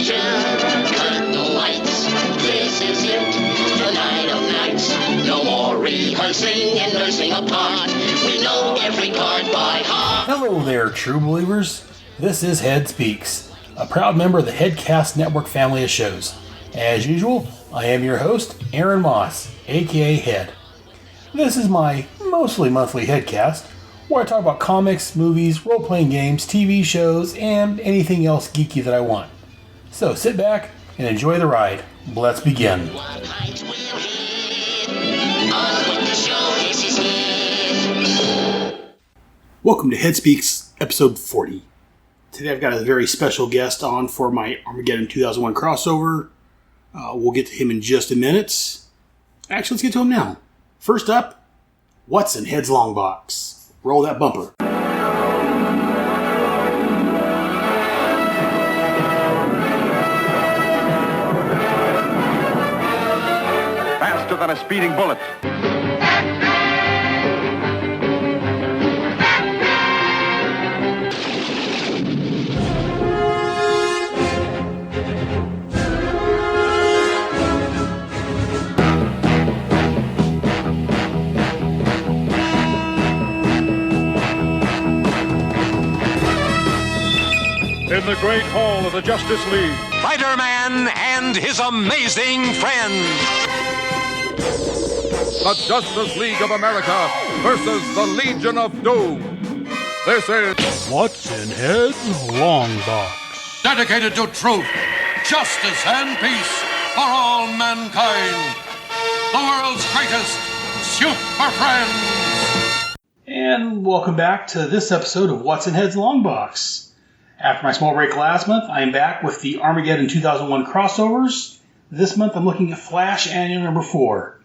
attention. Cut the lights. This is it. The night of nights. No more rehearsing and nursing a part. We know every part by heart. Hello there, true believers. This is Head Speaks, a proud member of the Headcast Network family of shows. As usual, I am your host, Aaron Moss, aka Head. This is my mostly monthly Headcast, where I talk about comics, movies, role-playing games, TV shows, and anything else geeky that I want. So sit back and enjoy the ride. Let's begin. What heights will hit? On with the show, this is it. Welcome to Head Speaks, episode 40. Today I've got a very special guest on for my Armageddon 2001 crossover. We'll get to him in just a minute. Actually, let's get to him now. First up, what's in Head's long box? Roll that bumper. Faster than a speeding bullet. In the great hall of the Justice League, Spider-Man and his amazing friends. the Justice League of America versus the Legion of Doom. This is What's in Head's Long Box. Dedicated to truth, justice, and peace for all mankind. The world's greatest super friends. And welcome back to this episode of What's in Head's Long Box. After my small break last month, I am back with the Armageddon 2001 crossovers. This month I'm looking at Flash Annual number 4.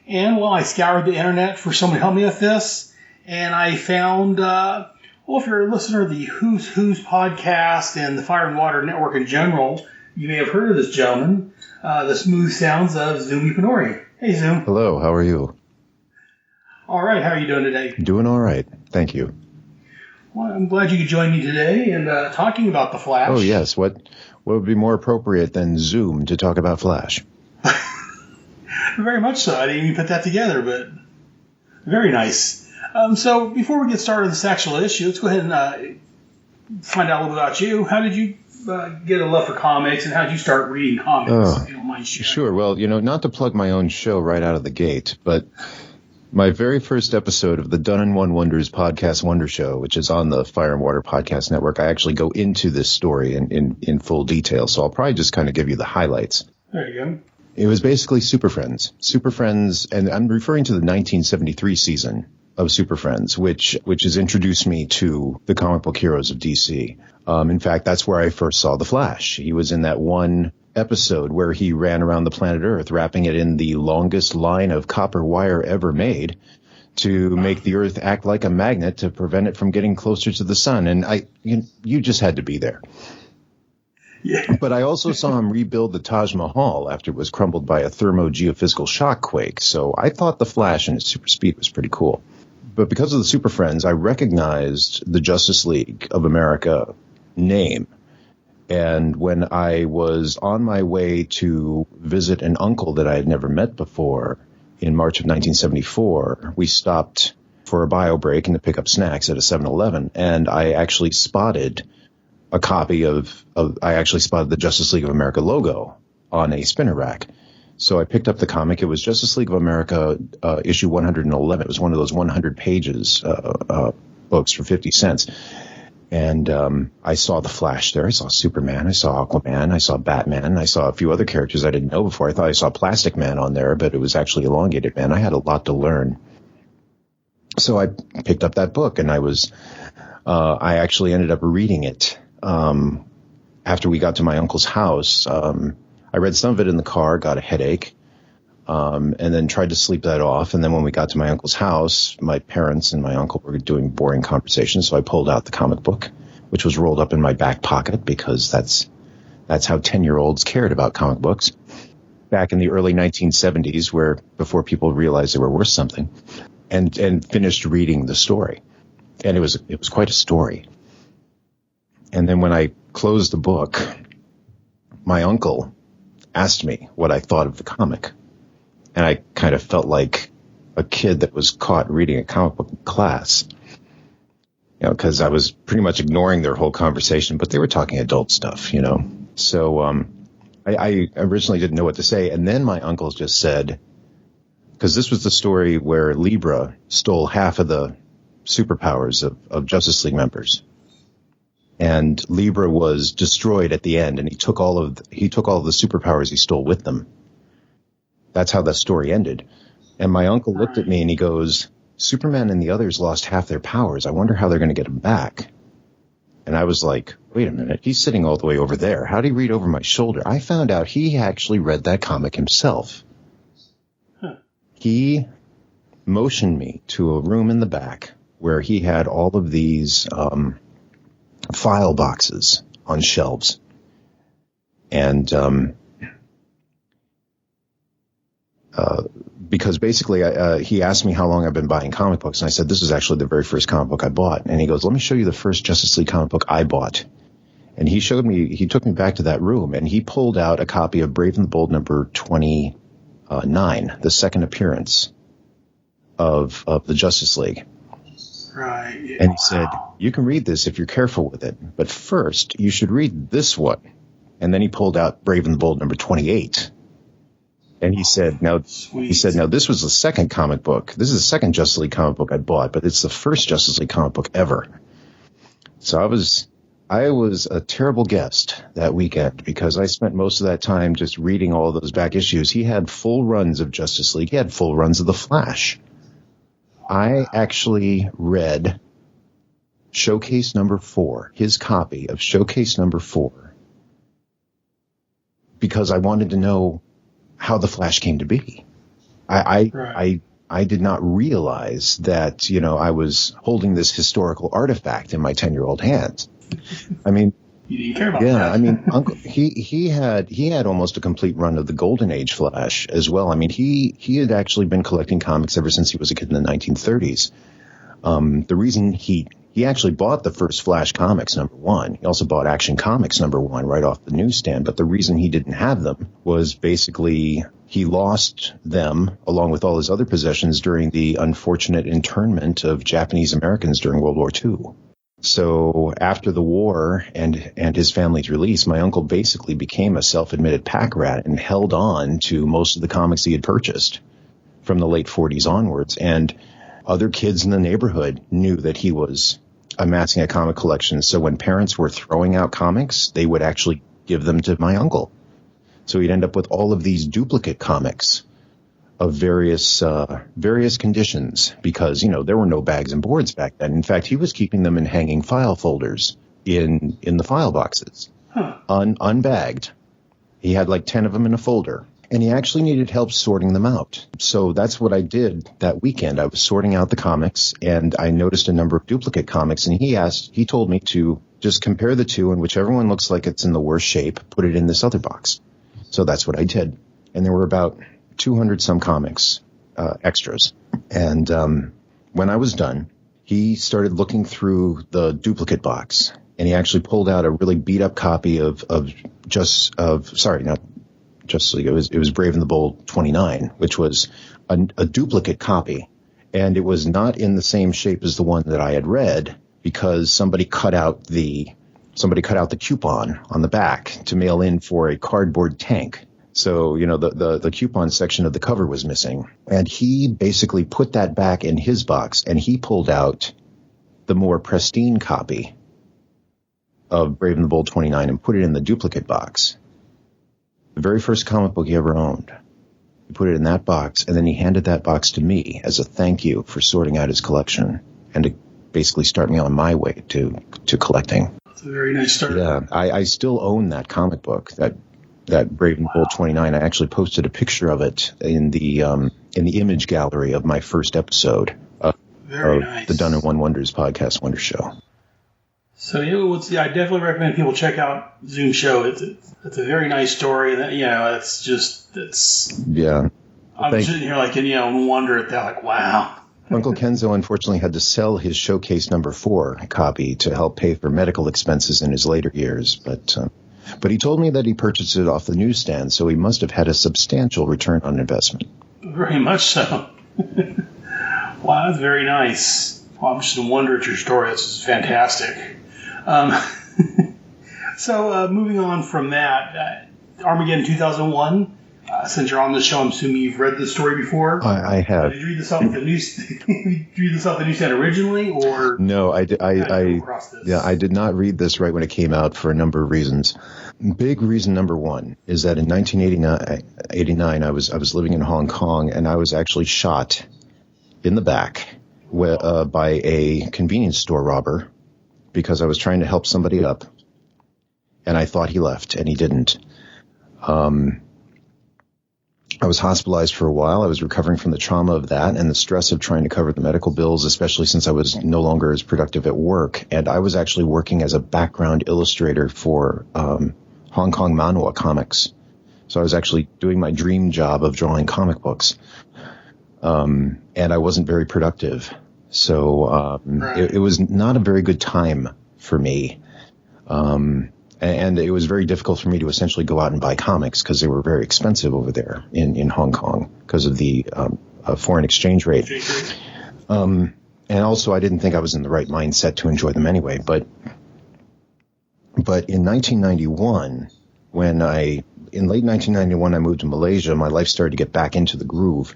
And, well, I scoured the internet for someone to help me with this, and I found, if you're a listener of the Who's podcast and the Fire and Water Network in general, you may have heard of this gentleman, the smooth sounds of Xum Yukinori. Hey, Xum. Hello, how are you? All right, how are you doing today? Doing all right, thank you. Well, I'm glad you could join me today and talking about the Flash. Oh, yes, what would be more appropriate than Xum to talk about Flash? Very much so. I didn't even put that together, but very nice. So before we get started on this actual issue, let's go ahead and find out a little bit about you. How did you get a love for comics, and how did you start reading comics, if you don't mind sharing? Sure. Well, not to plug my own show right out of the gate, but my very first episode of the Done in One Wonders Podcast Wonder Show, which is on the Fire and Water Podcast Network, I actually go into this story in full detail, so I'll probably just kind of give you the highlights. There you go. It was basically Super Friends. Super Friends, and I'm referring to the 1973 season of Super Friends, which has introduced me to the comic book heroes of DC. In fact, that's where I first saw The Flash. He was in that one episode where he ran around the planet Earth, wrapping it in the longest line of copper wire ever made to make the Earth act like a magnet to prevent it from getting closer to the sun. And you just had to be there. Yeah. But I also saw him rebuild the Taj Mahal after it was crumbled by a thermo-geophysical shock quake. So I thought the Flash and his super speed was pretty cool. But because of the Super Friends, I recognized the Justice League of America name. And when I was on my way to visit an uncle that I had never met before in March of 1974, we stopped for a bio break and to pick up snacks at a 7-Eleven. And I actually spotted a copy I actually spotted the Justice League of America logo on a spinner rack. So I picked up the comic. It was Justice League of America issue 111. It was one of those 100 pages books for 50 cents. And I saw the Flash there. I saw Superman. I saw Aquaman. I saw Batman. I saw a few other characters I didn't know before. I thought I saw Plastic Man on there, but it was actually Elongated Man. I had a lot to learn. So I picked up that book, and I actually ended up reading it. After we got to my uncle's house, I read some of it in the car, got a headache, and then tried to sleep that off. And then when we got to my uncle's house, my parents and my uncle were doing boring conversations, so I pulled out the comic book, which was rolled up in my back pocket because that's how 10-year-olds cared about comic books back in the early 1970s, before people realized they were worth something, and finished reading the story. And it was quite a story. And then when I closed the book, my uncle asked me what I thought of the comic. And I kind of felt like a kid that was caught reading a comic book in class. Because I was pretty much ignoring their whole conversation, but they were talking adult stuff, So I originally didn't know what to say. And then my uncle just said, because this was the story where Libra stole half of the superpowers of Justice League members. And Libra was destroyed at the end, and he took all of the superpowers he stole with them. That's how that story ended. And my uncle looked at me and he goes, Superman and the others lost half their powers. I wonder how they're going to get them back. And I was like, wait a minute, he's sitting all the way over there. How'd he read over my shoulder? I found out he actually read that comic himself. He motioned me to a room in the back where he had all of these file boxes on shelves. And because basically he asked me how long I've been buying comic books, and I said this is actually the very first comic book I bought. And he goes, let me show you the first Justice League comic book I bought. And he took me back to that room, and he pulled out a copy of Brave and the Bold number 29, the second appearance of the Justice League. Right. Yeah. And he said, you can read this if you're careful with it, but first you should read this one. And then he pulled out Brave and the Bold number 28. And he said, now this was the second comic book. This is the second Justice League comic book I bought, but it's the first Justice League comic book ever. So I was a terrible guest that weekend because I spent most of that time just reading all those back issues. He had full runs of Justice League. He had full runs of The Flash. I actually read Showcase number 4, his copy of Showcase number 4, because I wanted to know how the Flash came to be. I did not realize that, I was holding this historical artifact in my 10-year-old hands. I mean, you didn't care about that. I mean, Uncle, he had almost a complete run of the Golden Age Flash as well. I mean, he had actually been collecting comics ever since he was a kid in the 1930s. The reason he actually bought the first Flash comics, number 1. He also bought Action Comics, number 1, right off the newsstand. But the reason he didn't have them was basically he lost them, along with all his other possessions, during the unfortunate internment of Japanese Americans during World War II. So after the war and his family's release, my uncle basically became a self-admitted pack rat and held on to most of the comics he had purchased from the late 40s onwards. And other kids in the neighborhood knew that he was amassing a comic collection. So when parents were throwing out comics, they would actually give them to my uncle. So he'd end up with all of these duplicate comics of various conditions because, there were no bags and boards back then. In fact, he was keeping them in hanging file folders in the file boxes, unbagged. He had like 10 of them in a folder. And he actually needed help sorting them out. So that's what I did that weekend. I was sorting out the comics, and I noticed a number of duplicate comics. And he told me to just compare the two, and whichever one looks like it's in the worst shape, put it in this other box. So that's what I did. And there were about 200 some comics, extras. And when I was done, he started looking through the duplicate box, and he actually pulled out a really beat up copy of Justice League. It was Brave and the Bold 29, which was a duplicate copy. And it was not in the same shape as the one that I had read because somebody cut out the coupon on the back to mail in for a cardboard tank. So, the coupon section of the cover was missing. And he basically put that back in his box, and he pulled out the more pristine copy of Brave and the Bold 29 and put it in the duplicate box. The very first comic book he ever owned. He put it in that box, and then he handed that box to me as a thank you for sorting out his collection and to basically start me on my way to collecting. It's a very nice start. Yeah, I still own that comic book, that Brave and Bold 29. I actually posted a picture of it in the image gallery of my first episode of the Done in One Wonders podcast Wonder Show. So I definitely recommend people check out Xum Show. It's a very nice story. That I'm sitting here wonder at that, like, wow. Uncle Kenzo unfortunately had to sell his Showcase number 4 copy to help pay for medical expenses in his later years. But But he told me that he purchased it off the newsstand, so he must have had a substantial return on investment. Very much so. Wow, that's very nice. Well, I'm just in wonder at your story. This is fantastic. So moving on from that, Armageddon 2001. Since you're on the show, I'm assuming you've read this story before. I have. Did you read this off the newsstand originally, or no? I I did not read this right when it came out for a number of reasons. Big reason number one is that in 1989, I was living in Hong Kong, and I was actually shot in the back by a convenience store robber because I was trying to help somebody up, and I thought he left, and he didn't. I was hospitalized for a while. I was recovering from the trauma of that and the stress of trying to cover the medical bills, especially since I was no longer as productive at work. And I was actually working as a background illustrator for Hong Kong manhwa comics. So I was actually doing my dream job of drawing comic books. And I wasn't very productive. So it was not a very good time for me. And it was very difficult for me to essentially go out and buy comics because they were very expensive over there in Hong Kong because of the foreign exchange rate. And also, I didn't think I was in the right mindset to enjoy them anyway. But in 1991, in late 1991, I moved to Malaysia, my life started to get back into the groove.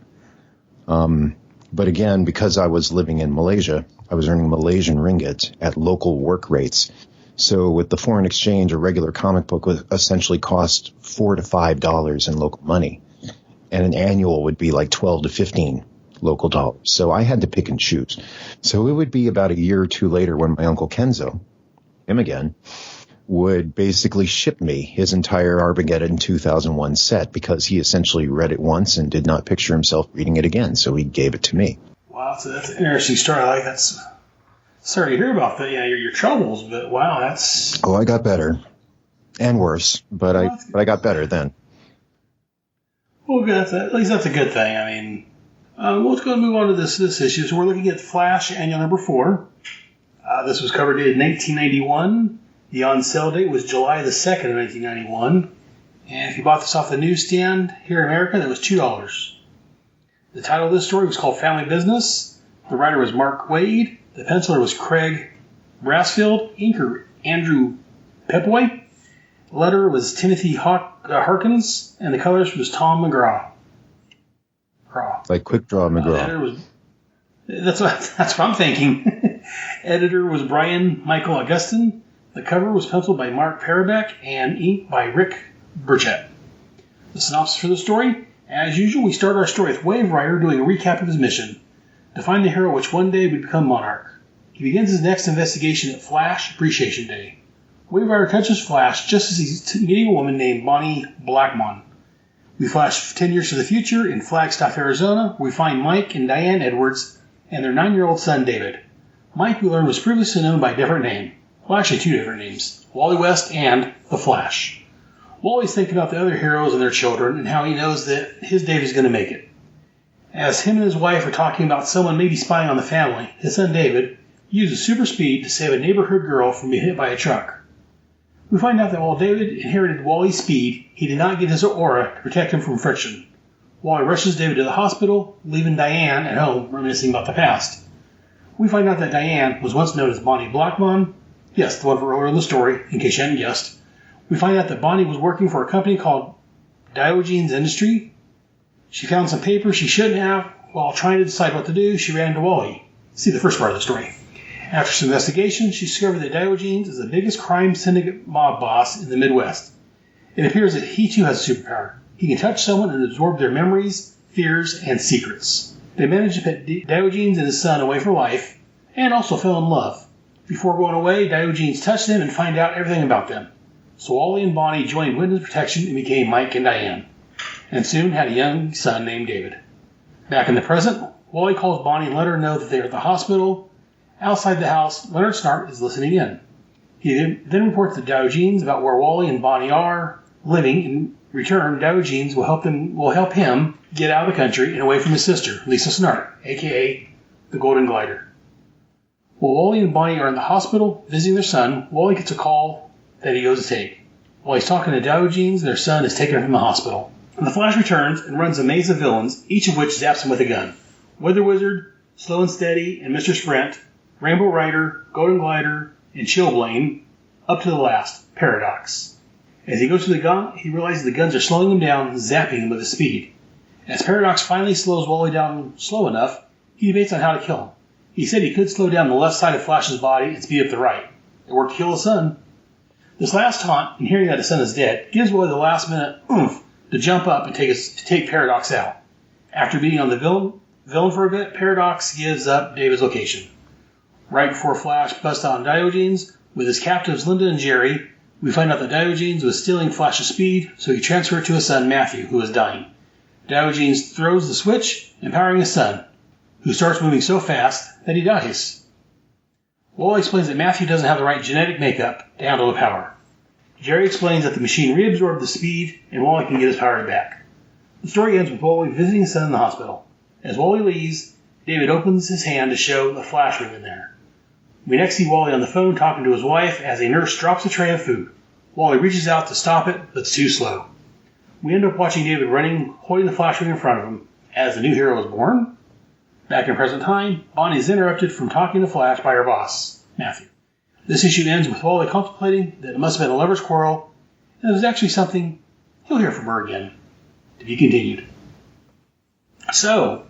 But again, because I was living in Malaysia, I was earning Malaysian ringgit at local work rates. So with the foreign exchange, a regular comic book would essentially cost $4 to $5 in local money. And an annual would be like 12 to 15 local dollars. So I had to pick and choose. So it would be about a year or two later when my Uncle Kenzo, him again, would basically ship me his entire Armageddon 2001 set because he essentially read it once and did not picture himself reading it again. So he gave it to me. Wow, so that's an interesting story. I like that. Sorry to hear about that. Yeah, your troubles, but wow, that's. Oh, I got better, and worse, but I got better then. Well, at least that's a good thing. I mean, let's go and move on to this issue. So we're looking at Flash Annual Number 4. This was covered in 1991. The on-sale date was July the 2nd of 1991. And if you bought this off the newsstand here in America, that was $2. The title of this story was called Family Business. The writer was Mark Waid. The penciler was Craig Brassfield. Inker Andrew Pepway. The letterer was Timothy Harkins. And the colorist was Tom McGraw. Like Quick Draw McGraw. That's what I'm thinking. Editor was Brian Michael Augustin. The cover was penciled by Mark Parabeck and inked by Rick Burchett. The synopsis for the story: as usual, we start our story with Wave Rider doing a recap of his mission to find the hero which one day would become Monarch. He begins his next investigation at Flash Appreciation Day. Wave Rider catches Flash just as he's meeting a woman named Bonnie Blackmon. We flash 10 years to the future in Flagstaff, Arizona, where we find Mike and Diane Edwards and their 9-year-old son, David. Mike, we learn, was previously known by a different name. Well, actually 2 different names, Wally West and The Flash. Wally's thinking about the other heroes and their children and how he knows that his David's going to make it. As him and his wife are talking about someone maybe spying on the family, his son David uses super speed to save a neighborhood girl from being hit by a truck. We find out that while David inherited Wally's speed, he did not get his aura to protect him from friction. Wally rushes David to the hospital, leaving Diane at home reminiscing about the past. We find out that Diane was once known as Bonnie Blackmon. Yes, the one from earlier in the story, in case you hadn't guessed. We find out that Bonnie was working for a company called Diogenes Industry. She found some papers she shouldn't have. While trying to decide what to do, she ran into Wally. See the first part of the story. After some investigation, she discovered that Diogenes is the biggest crime syndicate mob boss in the Midwest. It appears that he too has a superpower. He can touch someone and absorb their memories, fears, and secrets. They managed to put Diogenes and his son away for life, and also fell in love. Before going away, Diogenes touched them and find out everything about them. So Wally and Bonnie joined Witness Protection and became Mike and Diane, and soon had a young son named David. Back in the present, Wally calls Bonnie and let her know that they are at the hospital. Outside the house, Leonard Snart is listening in. He then reports to Diogenes about where Wally and Bonnie are living. In return, Diogenes will help him get out of the country and away from his sister, Lisa Snart, a.k.a. the Golden Glider. While Wally and Bonnie are in the hospital visiting their son, Wally gets a call that he goes to take. While he's talking to Diogenes, their son is taken from the hospital. And the Flash returns and runs a maze of villains, each of which zaps him with a gun. Weather Wizard, Slow and Steady, and Mr. Sprint, Rainbow Rider, Golden Glider, and Chillblaine, up to the last, Paradox. As he goes to the gun, he realizes the guns are slowing him down, zapping him with his speed. As Paradox finally slows Wally down slow enough, he debates on how to kill him. He said he could slow down the left side of Flash's body and speed up the right. It worked to kill his son. This last taunt, and hearing that his son is dead, gives Wally the last minute oomph to jump up and take Paradox out. After beating on the villain for a bit, Paradox gives up David's location. Right before Flash busts out on Diogenes, with his captives Linda and Jerry, we find out that Diogenes was stealing Flash's speed, so he transferred it to his son Matthew, who is dying. Diogenes throws the switch, empowering his son, who starts moving so fast that he dies. Wally explains that Matthew doesn't have the right genetic makeup to handle the power. Jerry explains that the machine reabsorbed the speed, and Wally can get his power back. The story ends with Wally visiting his son in the hospital. As Wally leaves, David opens his hand to show the flash ring in there. We next see Wally on the phone talking to his wife as a nurse drops a tray of food. Wally reaches out to stop it, but it's too slow. We end up watching David running, holding the flash ring in front of him, as the new hero is born. Back in present time, Bonnie is interrupted from talking to Flash by her boss, Matthew. This issue ends with Wally contemplating that it must have been a lover's quarrel, and it was actually something he'll hear from her again. To be continued. So,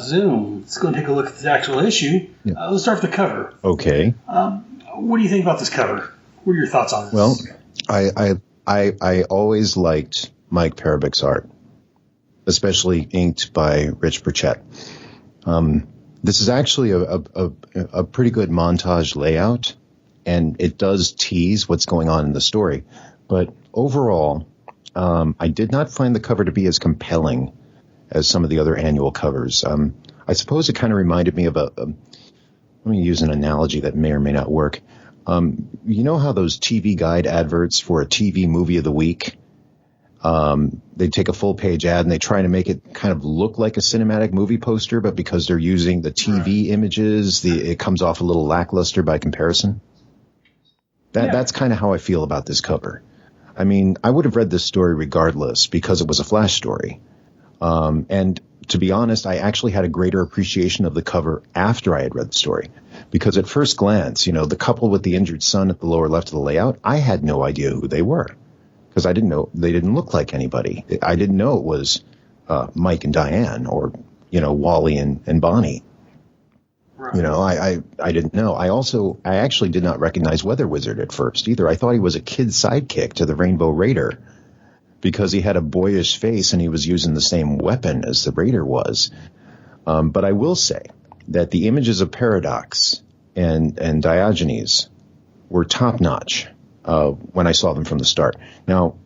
Zoom, let's go and take a look at the actual issue. Yeah. Let's start with the cover. Okay. What do you think about this cover? What are your thoughts on this? Well, I always liked Mike Parabik's art, especially inked by Rich Burchett. This is actually a pretty good montage layout, and it does tease what's going on in the story. But overall, I did not find the cover to be as compelling as some of the other annual covers. I suppose it kind of reminded me of let me use an analogy that may or may not work. You know how those TV guide adverts for a TV movie of the week, they take a full page ad and they try to make it kind of look like a cinematic movie poster, but because they're using the TV images, it comes off a little lackluster by comparison. That's kind of how I feel about this cover. I mean, I would have read this story regardless because it was a Flash story. And to be honest, I actually had a greater appreciation of the cover after I had read the story. Because at first glance, the couple with the injured son at the lower left of the layout, I had no idea who they were. Because I didn't know, they didn't look like anybody. I didn't know it was Mike and Diane or, Wally and Bonnie. Right. I didn't know. I actually did not recognize Weather Wizard at first either. I thought he was a kid's sidekick to the Rainbow Raider because he had a boyish face and he was using the same weapon as the Raider was. But I will say that the images of Paradox and Diogenes were top-notch when I saw them from the start. Now,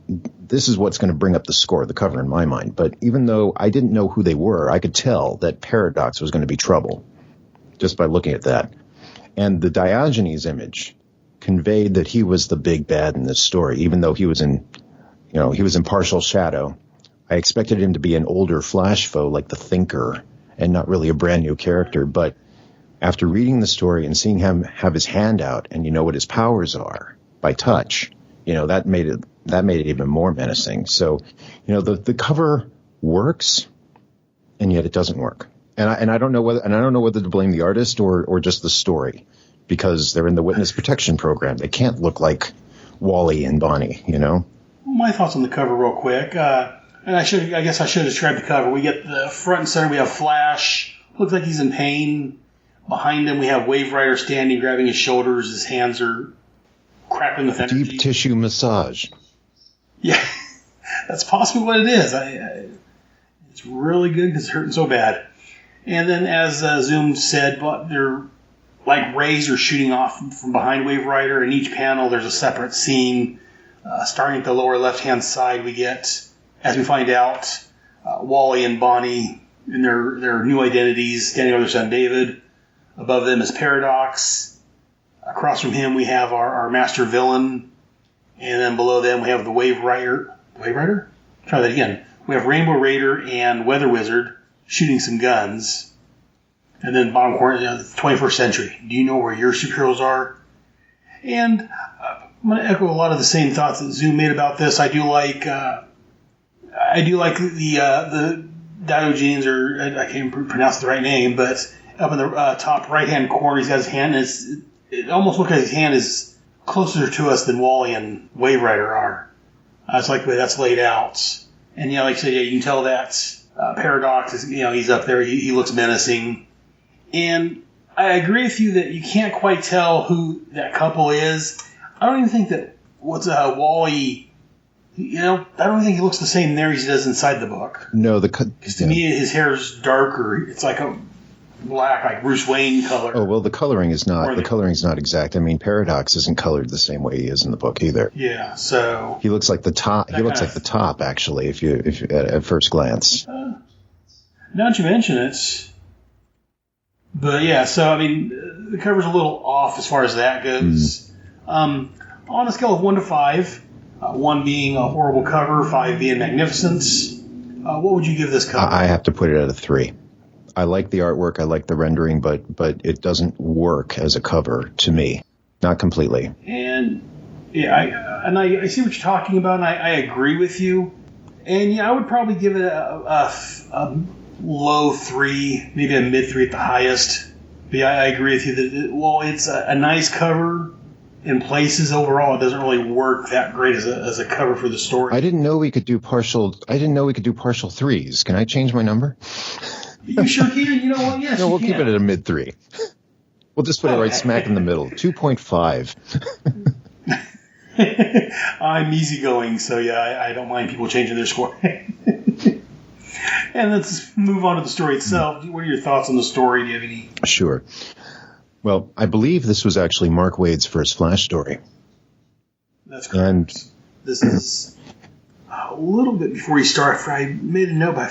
this is what's going to bring up the score of the cover in my mind. But even though I didn't know who they were, I could tell that Paradox was going to be trouble just by looking at that. And the Diogenes image conveyed that he was the big bad in this story, even though he was in partial shadow. I expected him to be an older Flash foe like the Thinker and not really a brand new character. But after reading the story and seeing him have his hand out and what his powers are by touch, that made it even more menacing. So, the cover works and yet it doesn't work. And I don't know whether to blame the artist or just the story, because they're in the witness protection program. They can't look like Wally and Bonnie, My thoughts on the cover real quick. And I guess I should describe the cover. We get the front and center, we have Flash. Looks like he's in pain. Behind him we have Wave Rider standing, grabbing his shoulders. His hands are crackling with energy. Deep tissue massage. Yeah, that's possibly what it is. It's really good because it's hurting so bad. And then, as Zoom said, they're like rays are shooting off from behind Wave Rider. In each panel, there's a separate scene. Starting at the lower left-hand side, we get, as we find out, Wally and Bonnie in their new identities, standing over their son David. Above them is Paradox. Across from him, we have our master villain. And then below them, we have the Wave Rider. Wave Rider? Try that again. We have Rainbow Raider and Weather Wizard shooting some guns. And then bottom corner, the 21st century. Do you know where your superheroes are? And I'm going to echo a lot of the same thoughts that Xum made about this. I do like the Diogenes, or I can't pronounce the right name, but up in the top right-hand corner, he's got his hand. It almost looks like his hand is closer to us than Wally and Wave Rider are. I just like the way that's laid out. And, like I said, you can tell that Paradox is, he's up there. He looks menacing. And I agree with you that you can't quite tell who that couple is. I don't even think that Wally, I don't think he looks the same there as he does inside the book. No, because to me, his hair is darker. It's like a black, like Bruce Wayne color. Oh, well, the coloring is not. The coloring is not exact. I mean, Paradox isn't colored the same way he is in the book either. Yeah, so he looks like the top. He looks like the top, actually, if you at first glance. Now that you mention it, but yeah. So I mean, the cover's a little off as far as that goes. On a scale of 1 to 5, 1 being a horrible cover, 5 being magnificent, what would you give this cover? I have to put it at a 3. I like the artwork, I like the rendering, but it doesn't work as a cover to me, not completely. And yeah, I see what you're talking about, and I agree with you. And I would probably give it a low 3, maybe a mid 3 at the highest. But yeah, I agree with you that it's a nice cover. In places, overall, it doesn't really work that great as a cover for the story. I didn't know we could do partial 3s. Can I change my number? You sure can. You know what? Yes, no, we'll can. keep it at a mid 3. We'll just put it right smack in the middle. 2.5. I'm easygoing, so yeah, I don't mind people changing their score. And let's move on to the story itself. What are your thoughts on the story? Do you have any? Sure. Well, I believe this was actually Mark Waid's first Flash story. That's correct. And this is a little bit before he started. I made a note by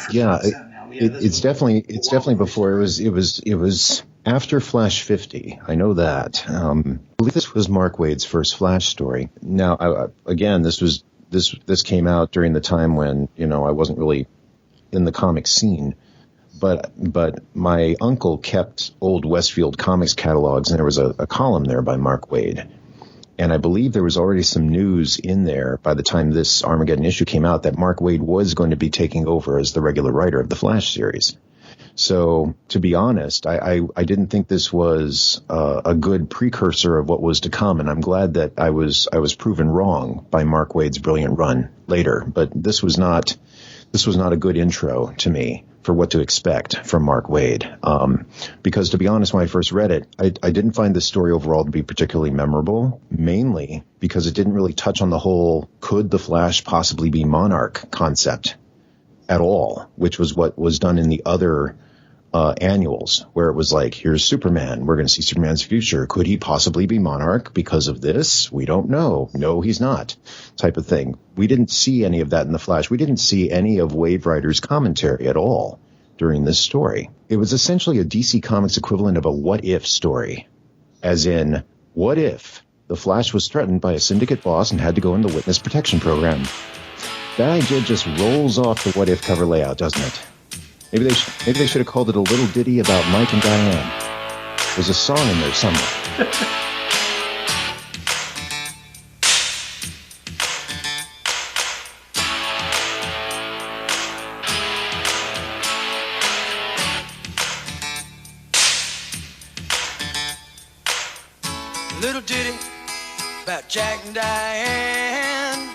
it's definitely before. It was after Flash 50. I know that. I believe this was Mark Waid's first Flash story. Now, again, this came out during the time when I wasn't really in the comic scene. But my uncle kept old Westfield Comics catalogs, and there was a column there by Mark Waid. And I believe there was already some news in there by the time this Armageddon issue came out that Mark Waid was going to be taking over as the regular writer of the Flash series. So, to be honest, I didn't think this was a good precursor of what was to come, and I'm glad that I was proven wrong by Mark Waid's brilliant run later. But this was not a good intro to me for what to expect from Mark Waid. Because to be honest, when I first read it, I didn't find this story overall to be particularly memorable, mainly because it didn't really touch on the whole could the Flash possibly be Monarch concept at all, which was what was done in the other annuals, where it was like, here's Superman. We're going to see Superman's future. Could he possibly be Monarch because of this? We don't know. No, he's not. Type of thing. We didn't see any of that in the Flash. We didn't see any of Wave Rider's commentary at all during this story. It was essentially a DC Comics equivalent of a what-if story. As in, what if the Flash was threatened by a syndicate boss and had to go in the witness protection program? That idea just rolls off the what-if cover layout, doesn't it? Maybe they should have called it a little ditty about Mike and Diane. There's a song in there somewhere. Little ditty about Jack and Diane,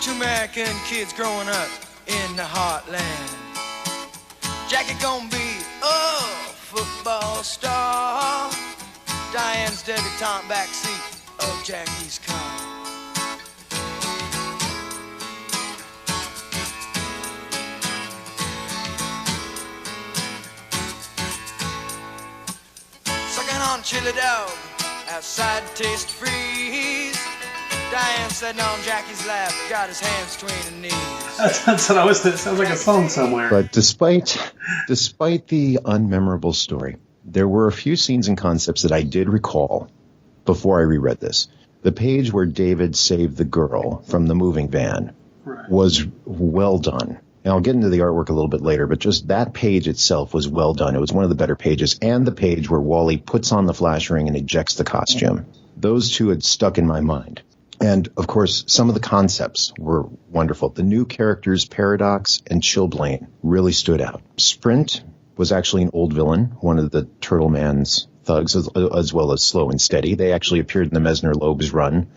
2 American kids growing up in the heartland. Jackie gonna be a football star. Diane's debutante backseat of Jackie's car. Sucking on chili dog, outside taste freeze. Diane sitting on Jackie's lap, got his hands between her knees. That's what I was. That sounds like a song somewhere. But despite the unmemorable story, there were a few scenes and concepts that I did recall before I reread this. The page where David saved the girl from the moving van was well done. And I'll get into the artwork a little bit later, but just that page itself was well done. It was one of the better pages. And the page where Wally puts on the flash ring and ejects the costume. Those two had stuck in my mind. And, of course, some of the concepts were wonderful. The new characters, Paradox and Chilblain, really stood out. Sprint was actually an old villain, one of the Turtle Man's thugs, as well as Slow and Steady. They actually appeared in the Messner-Loeb's run.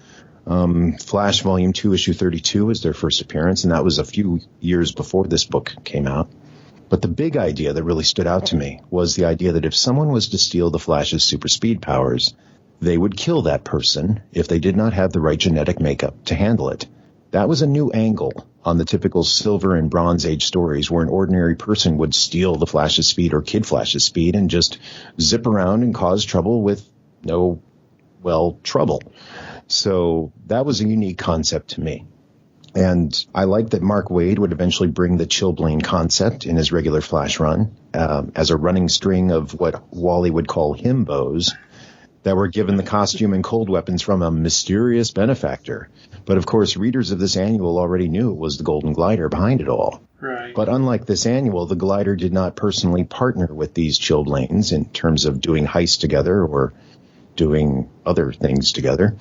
Flash Volume 2, Issue 32 was their first appearance, and that was a few years before this book came out. But the big idea that really stood out to me was the idea that if someone was to steal the Flash's super speed powers, they would kill that person if they did not have the right genetic makeup to handle it. That was a new angle on the typical Silver and Bronze Age stories where an ordinary person would steal the Flash's speed or Kid Flash's speed and just zip around and cause trouble with no, trouble. So that was a unique concept to me. And I liked that Mark Waid would eventually bring the Chilblain concept in his regular Flash run as a running string of what Wally would call himbos that were given the costume and cold weapons from a mysterious benefactor. But, of course, readers of this annual already knew it was the Golden Glider behind it all. Right. But unlike this annual, the Glider did not personally partner with these Chilblains in terms of doing heists together or doing other things together.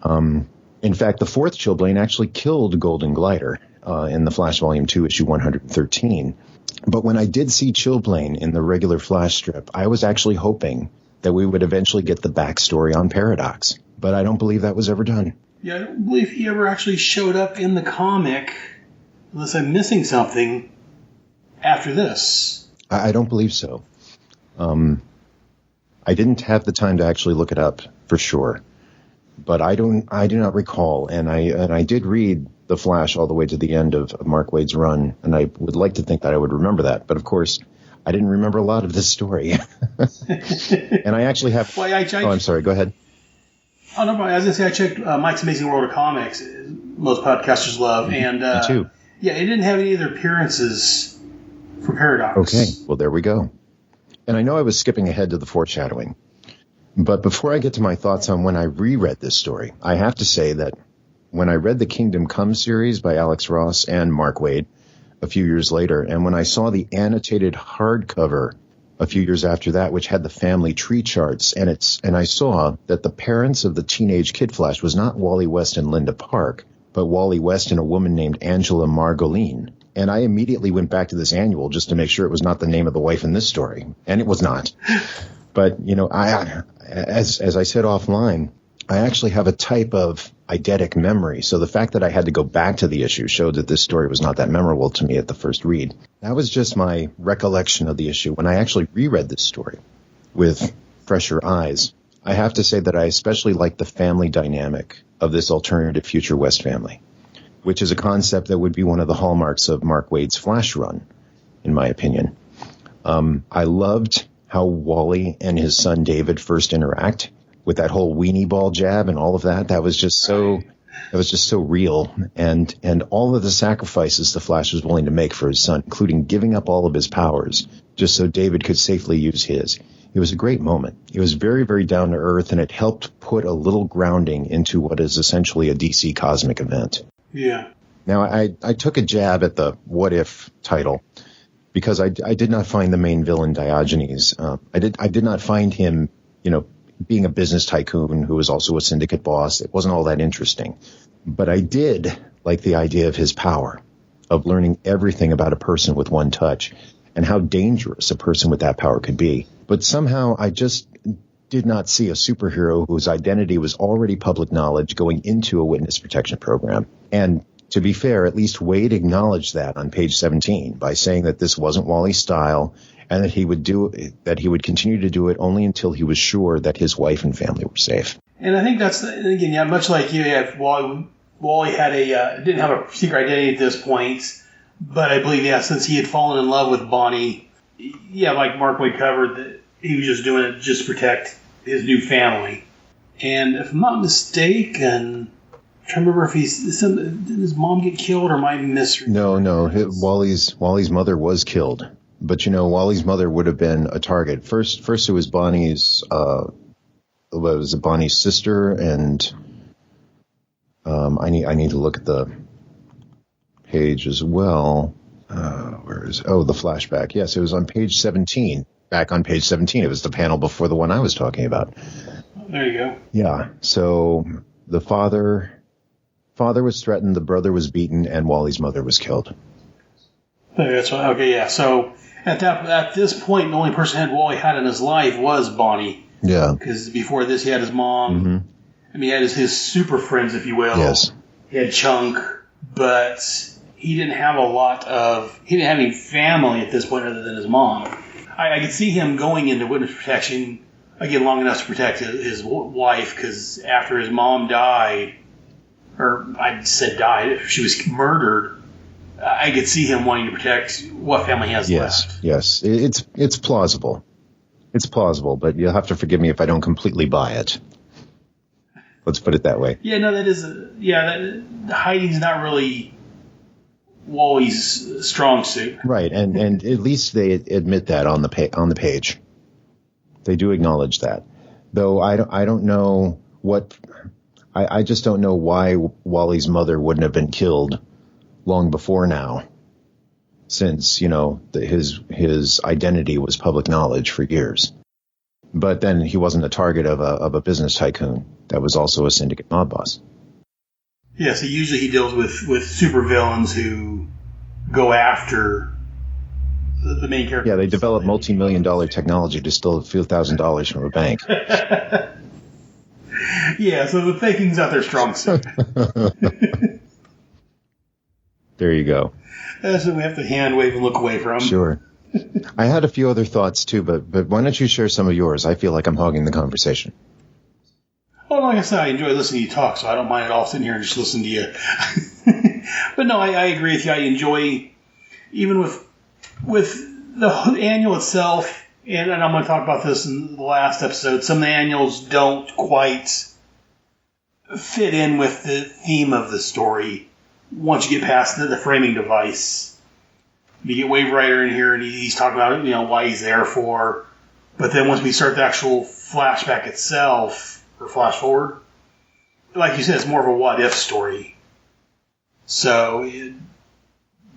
In fact, the fourth Chilblain actually killed Golden Glider in the Flash Volume 2, Issue 113. But when I did see Chilblain in the regular Flash strip, I was actually hoping that we would eventually get the backstory on Paradox. But I don't believe that was ever done. Yeah, I don't believe he ever actually showed up in the comic, unless I'm missing something, after this. I don't believe so. I didn't have the time to actually look it up for sure. But I do not recall, and I did read The Flash all the way to the end of Mark Waid's run, and I would like to think that I would remember that. But, of course, I didn't remember a lot of this story. And I actually have... Well, I'm sorry, go ahead. Oh, no, I was going to say I checked Mike's Amazing World of Comics, most podcasters love, and Me too. Yeah, it didn't have any other appearances for Paradox. Okay, well, there we go. And I know I was skipping ahead to the foreshadowing. But before I get to my thoughts on when I reread this story, I have to say that when I read the Kingdom Come series by Alex Ross and Mark Waid a few years later, and when I saw the annotated hardcover a few years after that, which had the family tree charts, and I saw that the parents of the teenage Kid Flash was not Wally West and Linda Park, but Wally West and a woman named Angela Margolin. And I immediately went back to this annual just to make sure it was not the name of the wife in this story. And it was not. But, as I said offline, I actually have a type of eidetic memory. So the fact that I had to go back to the issue showed that this story was not that memorable to me at the first read. That was just my recollection of the issue. When I actually reread this story with fresher eyes, I have to say that I especially like the family dynamic of this alternative future West family, which is a concept that would be one of the hallmarks of Mark Waid's Flash run, in my opinion. I loved how Wally and his son David first interact with that whole weenie ball jab and all of that. That was just so real. And all of the sacrifices the Flash was willing to make for his son, including giving up all of his powers just so David could safely use his. It was a great moment. It was very, very down to earth, and it helped put a little grounding into what is essentially a DC cosmic event. Yeah. Now, I took a jab at the What If title because I did not find the main villain Diogenes. I did not find him, being a business tycoon who was also a syndicate boss. It wasn't all that interesting. But I did like the idea of his power, of learning everything about a person with one touch, and how dangerous a person with that power could be. But somehow I just did not see a superhero whose identity was already public knowledge going into a witness protection program. And to be fair, at least Waid acknowledged that on page 17 by saying that this wasn't Wally's style and that he would continue to do it only until he was sure that his wife and family were safe. And I think that's, again, yeah, much like you have Wally had didn't have a secret identity at this point, but I believe, since he had fallen in love with Bonnie, like Mark Waid covered, that he was just doing it just to protect his new family. And if I'm not mistaken, I'm trying to remember if did his mom get killed or am I misreading? No. Wally's mother was killed. But, Wally's mother would have been a target. First it was Bonnie's, Bonnie's sister, and I need to look at the page as well. The flashback. Yes, it was on page 17. Back on page 17. It was the panel before the one I was talking about. There you go. Yeah. So the father Father was threatened, the brother was beaten, and Wally's mother was killed. That's right. Okay, yeah. So at this point, the only person Wally had in his life was Bonnie. Yeah. Because before this, he had his mom. Mm-hmm. I mean, he had his super friends, if you will. Yes. He had Chunk, but he didn't have he didn't have any family at this point other than his mom. I could see him going into witness protection, again, long enough to protect his wife, because after his mom died, or I said died, if she was murdered, I could see him wanting to protect what family he has left. Yes, it's plausible. It's plausible, but you'll have to forgive me if I don't completely buy it. Let's put it that way. Yeah, no, that is... hiding's not really Wally's strong suit. Right, and at least they admit that on the page. They do acknowledge that. Though I don't know what... I just don't know why Wally's mother wouldn't have been killed long before now, since, his identity was public knowledge for years. But then he wasn't a target of a business tycoon that was also a syndicate mob boss. Yeah, so usually he deals with supervillains who go after the main character. Yeah, they develop multi-million-dollar technology to steal a few $1,000s from a bank. Yeah, so the faking's not their strong suit. There you go. That's what we have to hand wave and look away from. Sure. I had a few other thoughts too, but why don't you share some of yours? I feel like I'm hogging the conversation. Well, like I said, I enjoy listening to you talk, so I don't mind at all sitting here and just listening to you. But no, I agree with you. I enjoy, even with the annual itself, and I'm going to talk about this in the last episode, some of the annuals don't quite fit in with the theme of the story once you get past the framing device. You get Wave Rider in here, and he's talking about why he's there for. But then once we start the actual flashback itself, or flash forward, like you said, it's more of a what-if story. So,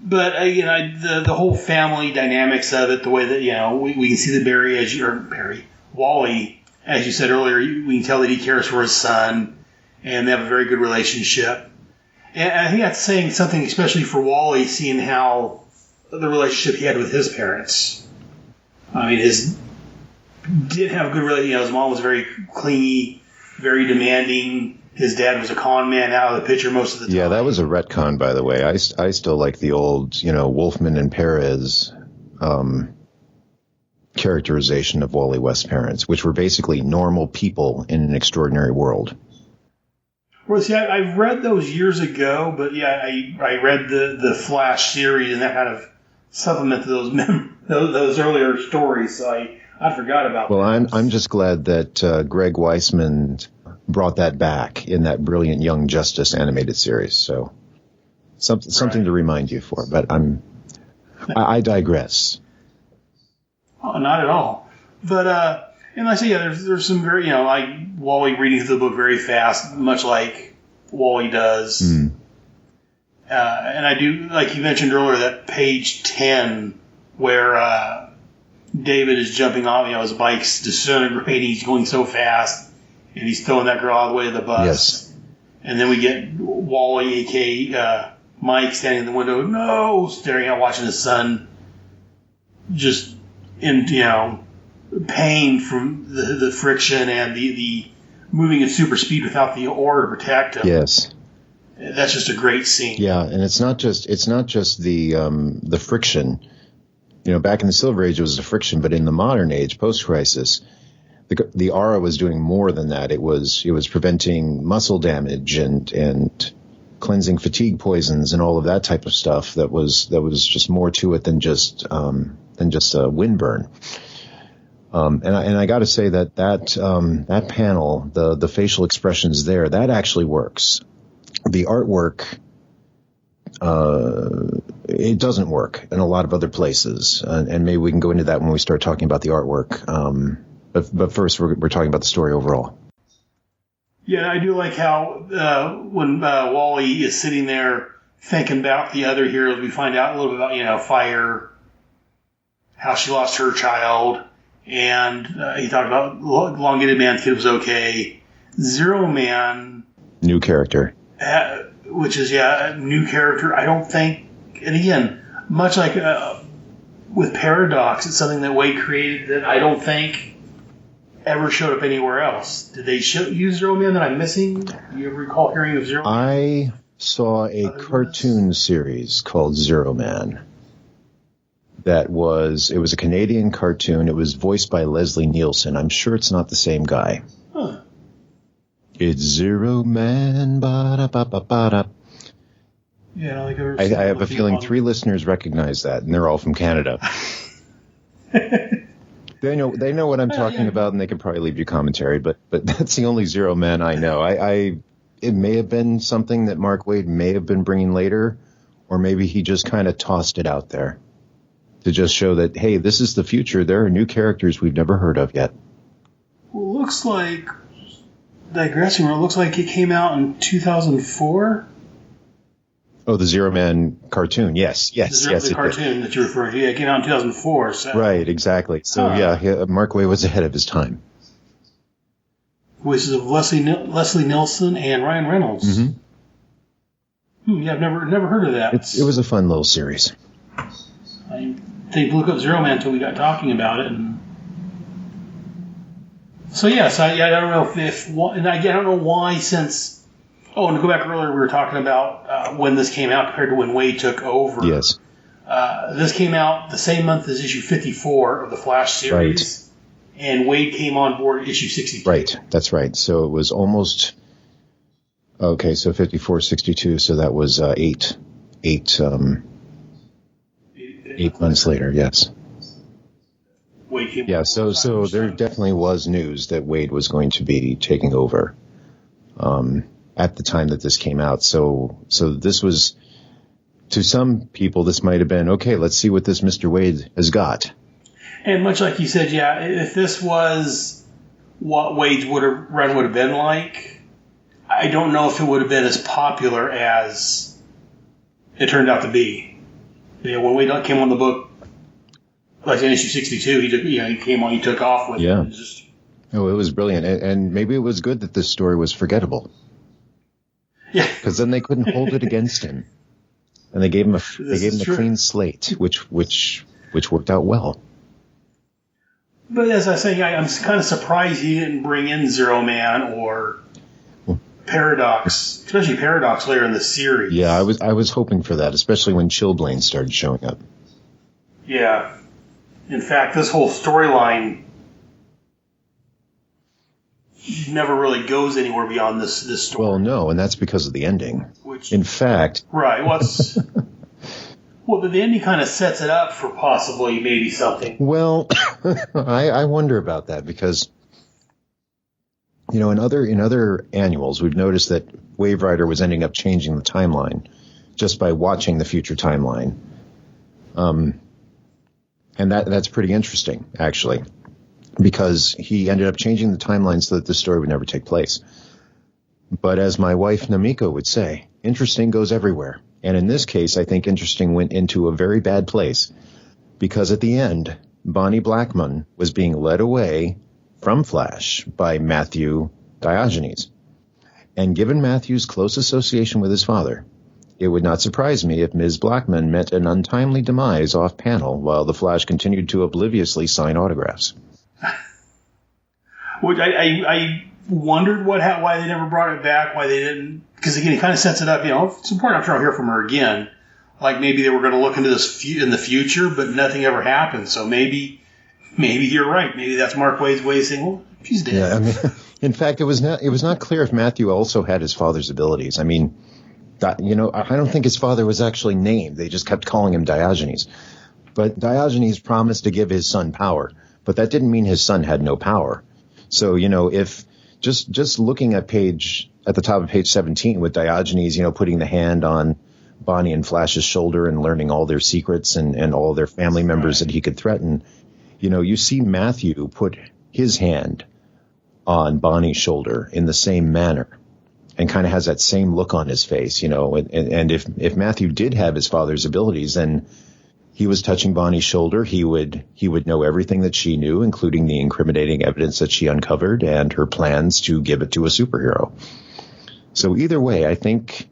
but again, the whole family dynamics of it, the way that we can see that Wally, as you said earlier, we can tell that he cares for his son, and they have a very good relationship. And I think that's saying something, especially for Wally, seeing how the relationship he had with his parents. I mean, did have a good relationship. His mom was very clingy, very demanding. His dad was a con man out of the picture most of the time. Yeah, that was a retcon, by the way. I still like the old, Wolfman and Perez characterization of Wally West's parents, which were basically normal people in an extraordinary world. Well, see, I read those years ago, but yeah, I read the Flash series and that kind of supplemented those earlier stories, so I forgot about that. Well, I'm just glad that Greg Weisman brought that back in that brilliant Young Justice animated series. So something to remind you for, but I digress. Oh, not at all. But and like I say, there's some very like Wally reading through the book very fast, much like Wally does. Mm. And I do, like you mentioned earlier, that page 10 where David is jumping off, his bike's disintegrating, he's going so fast, and he's throwing that girl all the way to the bus. Yes. And then we get Wally, a.k.a. Mike, standing in the window, no, staring out, watching his son just in, pain from the friction and the moving at super speed without the oar to protect him. Yes. That's just a great scene. Yeah, and it's not just the friction. Back in the Silver Age, it was the friction, but in the modern age, post-crisis, the aura was doing more than that. It was preventing muscle damage and cleansing fatigue poisons and all of that type of stuff. That was just more to it than just a wind burn. And I got to say that panel, the facial expressions there, that actually works. The artwork, it doesn't work in a lot of other places, and maybe we can go into that when we start talking about the artwork. But first, we're talking about the story overall. Yeah, I do like how when Wally is sitting there thinking about the other heroes, we find out a little bit about Fire, how she lost her child, and he talked about Elongated Man Kid was okay. Zero Man, new character. which is, a new character. I don't think, and again, much like with Paradox, it's something that Wade created that I don't think ever showed up anywhere else. Did they use Zero Man that I'm missing? Do you ever recall hearing of Zero Man? I saw a cartoon series called Zero Man. It was a Canadian cartoon. It was voiced by Leslie Nielsen. I'm sure it's not the same guy. Huh. It's Zero Man. Ba-da-ba-ba-ba-da. Yeah, I don't think I have a feeling 3 listeners recognize that, and they're all from Canada. They know what I'm talking about, and they can probably leave you commentary. But that's the only Zero Man I know. It may have been something that Mark Waid may have been bringing later, or maybe he just kind of tossed it out there to just show that, hey, this is the future. There are new characters we've never heard of yet. Well, it looks like, digressing, it looks like it came out in 2004. Oh, the Zero Man cartoon. Yes. The cartoon that you're referring to. Yeah, it came out in 2004. So. Right, exactly. So, Mark Waid was ahead of his time. Voices of Leslie Nielsen and Ryan Reynolds. Mm-hmm. I've never heard of that. It was a fun little series. I didn't look up Zero Man until we got talking about it. And so, yes, I don't know and I don't know why since... Oh, and to go back earlier, we were talking about when this came out compared to when Wade took over. Yes. This came out the same month as issue 54 of the Flash series. Right. And Wade came on board at issue 62. Right, that's right. So it was almost... Okay, so 54, 62, so that was 8 months later, yes. Wade came so there definitely was news that Wade was going to be taking over. At the time that this came out. So this was, to some people, this might have been, okay, let's see what this Mr. Wade has got. And much like you said, if this was what Wade's run would have been like, I don't know if it would have been as popular as it turned out to be. When Wade came on the book, like in issue 62, he came on, he took off with it. It was brilliant. And maybe it was good that this story was forgettable. Yeah, because then they couldn't hold it against him, and they gave him a clean slate, which worked out well. But as I say, I'm kind of surprised he didn't bring in Zero Man or Paradox, especially Paradox later in the series. Yeah, I was hoping for that, especially when Chillblaine started showing up. Yeah, in fact, this whole storyline never really goes anywhere beyond this story. Well, no, and that's because of the ending. In fact... Right, well, the ending kind of sets it up for possibly maybe something. Well, I wonder about that because, in other annuals, we've noticed that Wave Rider was ending up changing the timeline just by watching the future timeline. And that's pretty interesting, actually. Because he ended up changing the timeline so that the story would never take place. But as my wife Namiko would say, interesting goes everywhere. And in this case, I think interesting went into a very bad place. Because at the end, Bonnie Blackman was being led away from Flash by Matthew Diogenes. And given Matthew's close association with his father, it would not surprise me if Ms. Blackman met an untimely demise off-panel while the Flash continued to obliviously sign autographs. Which I wondered why they never brought it back, why they didn't. Because again, it kind of sets it up. If it's important, I'm sure I'll hear from her again. Like maybe they were going to look into this in the future, but nothing ever happened. So maybe you're right. Maybe that's Mark Waid's way of saying, "Well, she's dead." Yeah, I mean, in fact, it was not clear if Matthew also had his father's abilities. I mean, I don't think his father was actually named. They just kept calling him Diogenes. But Diogenes promised to give his son power, but that didn't mean his son had no power. So, if just looking at the top of page 17 with Diogenes, putting the hand on Bonnie and Flash's shoulder and learning all their secrets and all their family members that he could threaten, you see Matthew put his hand on Bonnie's shoulder in the same manner and kind of has that same look on his face, and if Matthew did have his father's abilities, then he was touching Bonnie's shoulder. He would know everything that she knew, including the incriminating evidence that she uncovered and her plans to give it to a superhero. So either way, I think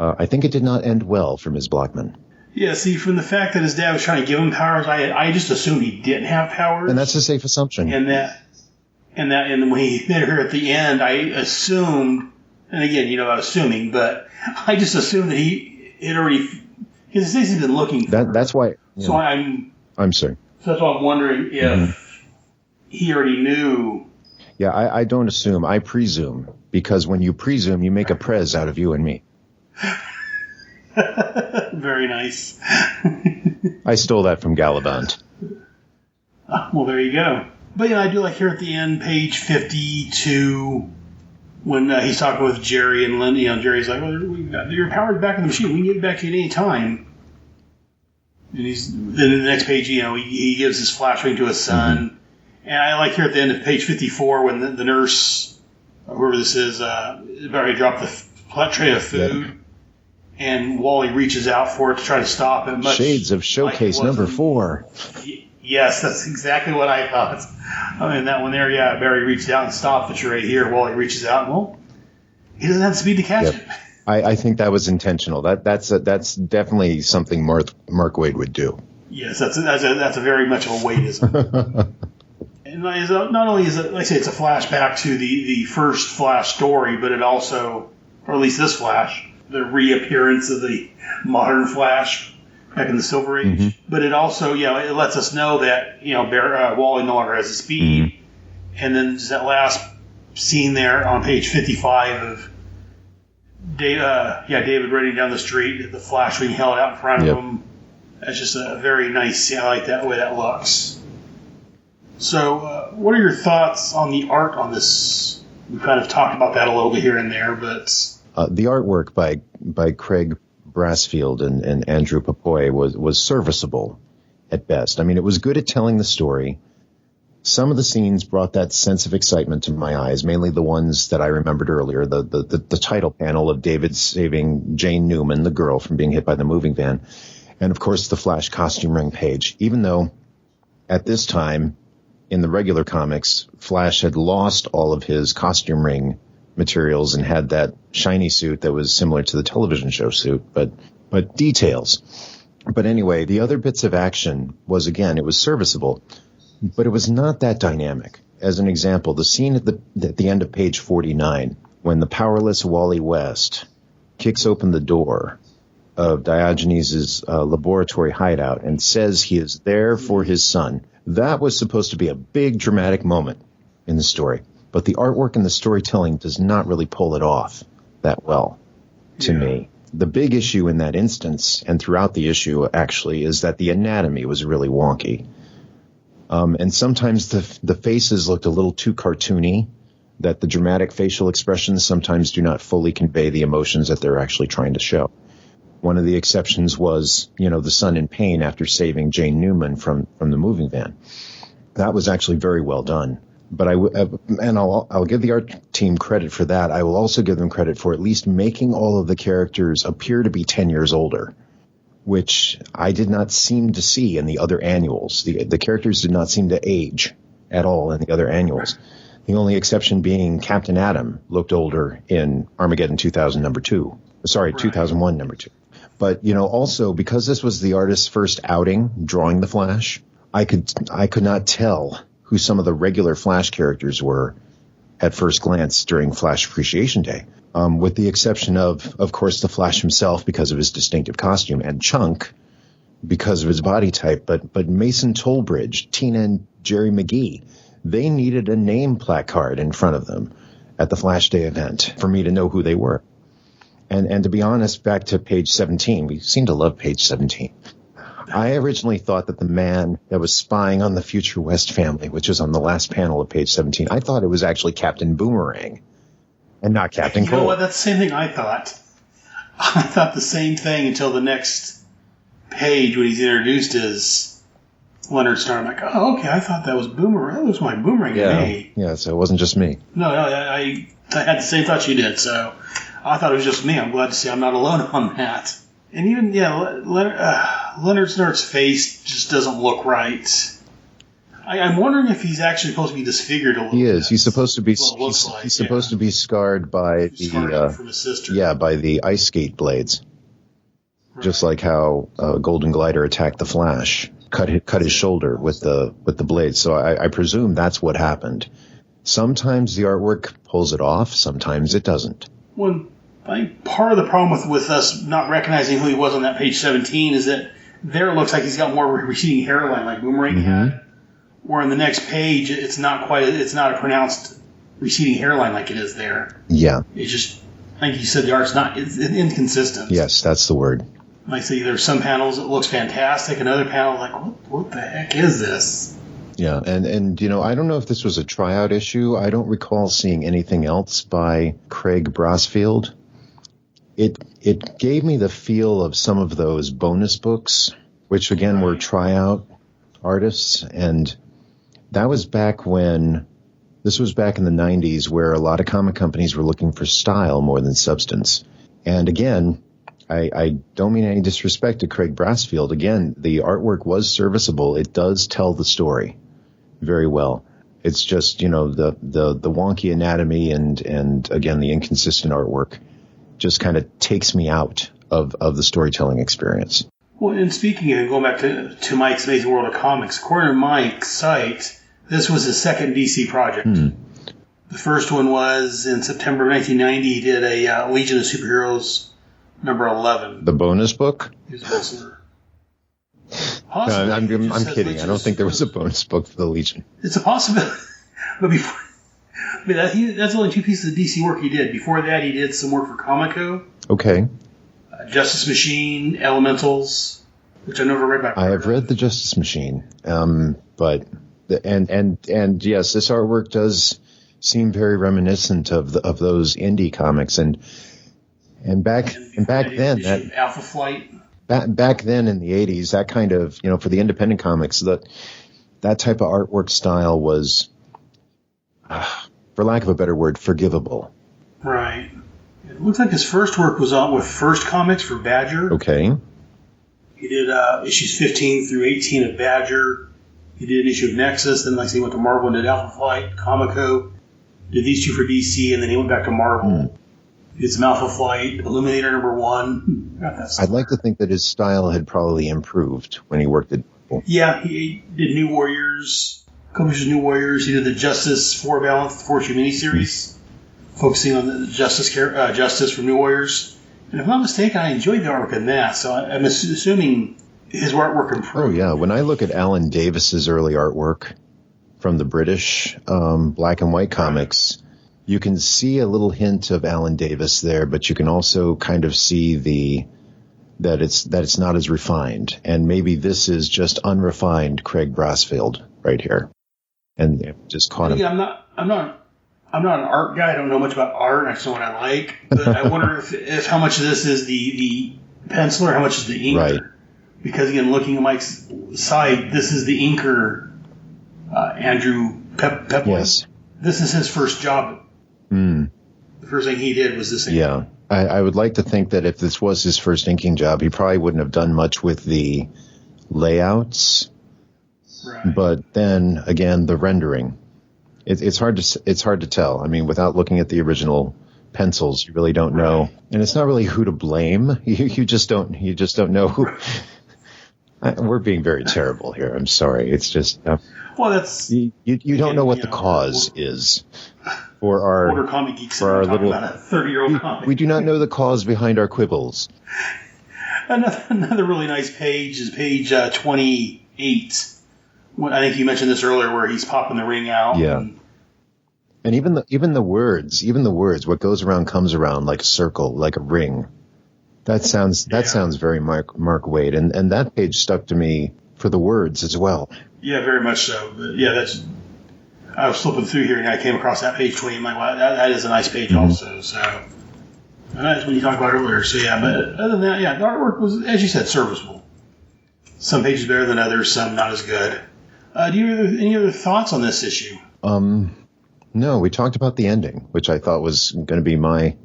I think it did not end well for Ms. Blockman. Yeah, see, from the fact that his dad was trying to give him powers, I just assumed he didn't have powers. And that's a safe assumption. And when he met her at the end, I assumed, and again, you know about assuming, but I just assumed that he had already, because he's been looking for her. That's why. So I'm sorry. So that's why I'm wondering if he already knew. Yeah, I don't assume. I presume. Because when you presume, you make a prez out of you and me. Very nice. I stole that from Gallivant. Well, there you go. But yeah, I do like here at the end, page 52, when he's talking with Jerry and Lindy. Jerry's like, "Well, your power's back in the machine. We can give it back to you at any time." And then in the next page, he gives his flash ring to his son. And I like here at the end of page 54 when the nurse, whoever this is, about to drop the tray of food. Yep. And Wally reaches out for it to try to stop it. Shades of showcase number 4. Yes, that's exactly what I thought. I mean, that one there, yeah, Barry reached out and stopped the tray here. Wally reaches out, and, well, he doesn't have the speed to catch it. I think that was intentional. That's definitely something Mark Waid would do. Yes, that's a very much of a Waidism. And not only is it, like I say, it's a flashback to the first Flash story, but it also, or at least this Flash, the reappearance of the modern Flash back in the Silver Age. But it also, it lets us know that, Wally no longer has the speed. And then just that last scene there on page 55 of David running down the street, the Flash being held out in front of him. That's just a very nice scene. I like that way that looks. So, what are your thoughts on the art on this? We kind of talked about that a little bit here and there, but... the artwork by Craig Brassfield and Andrew Papoy was serviceable at best. I mean, it was good at telling the story. Some of the scenes brought that sense of excitement to my eyes, mainly the ones that I remembered earlier, the title panel of David saving Jane Newman, the girl, from being hit by the moving van. And, of course, the Flash costume ring page, even though at this time in the regular comics, Flash had lost all of his costume ring materials and had that shiny suit that was similar to the television show suit, but details. But anyway, the other bits of action was, again, it was serviceable, but it was not that dynamic. As an example, the scene at the end of page 49, when the powerless Wally West kicks open the door of Diogenes' laboratory hideout and says he is there for his son, that was supposed to be a big dramatic moment in the story. But the artwork and the storytelling does not really pull it off that well to me. The big issue in that instance, and throughout the issue actually, is that the anatomy was really wonky. And sometimes the faces looked a little too cartoony, that the dramatic facial expressions sometimes do not fully convey the emotions that they're actually trying to show. One of the exceptions was, the son in pain after saving Jane Newman from the moving van. That was actually very well done. But I'll give the art team credit for that. I will also give them credit for at least making all of the characters appear to be 10 years older, which I did not seem to see in the other annuals. The characters did not seem to age at all in the other annuals. The only exception being Captain Atom looked older in Armageddon 2000 number 2. Sorry, 2001 number 2. But, also because this was the artist's first outing drawing the Flash, I could not tell who some of the regular Flash characters were at first glance during Flash Appreciation Day, with the exception of course, the Flash himself because of his distinctive costume, and Chunk because of his body type. But Mason Tollbridge, Tina and Jerry McGee, they needed a name placard in front of them at the Flash Day event for me to know who they were. And to be honest, back to page 17, we seem to love page 17. I originally thought that the man that was spying on the future West family, which was on the last panel of page 17, I thought it was actually Captain Boomerang and not Captain Cole. You know what? That's the same thing I thought. I thought the same thing until the next page when he's introduced as Leonard Star. I'm like, oh, okay, I thought that was Boomerang. That was my Boomerang to me. Yeah, so it wasn't just me. No, I had the same thought you did, so I thought it was just me. I'm glad to see I'm not alone on that. And even, Leonard Snart's face just doesn't look right. I'm wondering if he's actually supposed to be disfigured a little bit. He is. He's supposed to be. Like, he's supposed to be scarred by from his sister. Yeah, by the ice skate blades. Right. Just like how Golden Glider attacked the Flash, cut his shoulder with the blades. So I presume that's what happened. Sometimes the artwork pulls it off. Sometimes it doesn't. Well, I think part of the problem with us not recognizing who he was on that page 17 is that there it looks like he's got more of a receding hairline like Boomerang had. Where in the next page, it's not a pronounced receding hairline like it is there. Yeah. It's just, like you said, the art's it's inconsistent. Yes, that's the word. Like I say, there's some panels that looks fantastic, and other panels like, what the heck is this? Yeah, and you know, I don't know if this was a tryout issue. I don't recall seeing anything else by Craig Brasfield. It gave me the feel of some of those bonus books, which again were tryout artists, and that was back when, this was back in the 90s where a lot of comic companies were looking for style more than substance. And again, I don't mean any disrespect to Craig Brasfield. Again, the artwork was serviceable. It does tell the story very well. It's just, you know, the wonky anatomy and again, the inconsistent artwork just kind of takes me out of the storytelling experience. Well, and speaking of going back to Mike's Amazing World of Comics, according to Mike's site, this was his second DC project. The first one was in September of 1990. He did a Legion of Superheroes number 11. The bonus book? He was a listener. No, I'm kidding. I don't think there was a bonus book for the Legion. It's a possibility. But that's only two pieces of DC work he did. Before that, he did some work for Comico. Okay. Justice Machine, Elementals, which I never read about. I have read the Justice Machine, but and yes, this artwork does seem very reminiscent of those indie comics, and back then that Alpha Flight. Back then in the 80s, that kind of, you know, for the independent comics, that type of artwork style was, for lack of a better word, forgivable. Right. It looks like his first work was on with First Comics for Badger. Okay. He did issues 15 through 18 of Badger. He did an issue of Nexus. Then, like I say, he went to Marvel and did Alpha Flight, Comico. Did these two for DC, and then he went back to Marvel. He did some Alpha Flight, Illuminator number 1. I'd like to think that his style had probably improved when he worked at Marvel. Yeah, he did New Warriors, a couple issues of New Warriors. He did the Justice 4-Balance 4-issue miniseries, focusing on the Justice from New Warriors. And if I'm not mistaken, I enjoyed the artwork in that, so I'm assuming his artwork improved. Oh, yeah. When I look at Alan Davis's early artwork from the British black and white comics, you can see a little hint of Alan Davis there, but you can also kind of see that it's not as refined. And maybe this is just unrefined Craig Brasfield right here. And just caught him. I'm not an art guy. I don't know much about art. I just know what I like. But I wonder if how much of this is the penciler, how much is the inker. Right. Because, again, looking at Mike's side, this is the inker, Andrew Pepler. Yes. This is his first job. The first thing he did was this thing. Yeah. I would like to think that if this was his first inking job, he probably wouldn't have done much with the layouts. Right. But then, again, the rendering. It's hard to tell. I mean, without looking at the original pencils, you really don't know. And it's not really who to blame. You just don't know who. We're being very terrible here. I'm sorry. It's just well, that's you don't know what the cause is for our older comic geeks. For our little 30-year-old comic. We do not know the cause behind our quibbles. Another really nice page is page 28. I think you mentioned this earlier, where he's popping the ring out. Yeah. And even the words, what goes around comes around, like a circle, like a ring. That sounds very Mark Waid, and that page stuck to me for the words as well. Yeah, very much so. But yeah, I was flipping through here and I came across that page 20. I'm like, wow, that is a nice page also. So that's what you talked about earlier. So yeah, but other than that, yeah, the artwork was, as you said, serviceable. Some pages better than others, some not as good. Do you have any other thoughts on this issue? No, we talked about the ending, which I thought was going to be my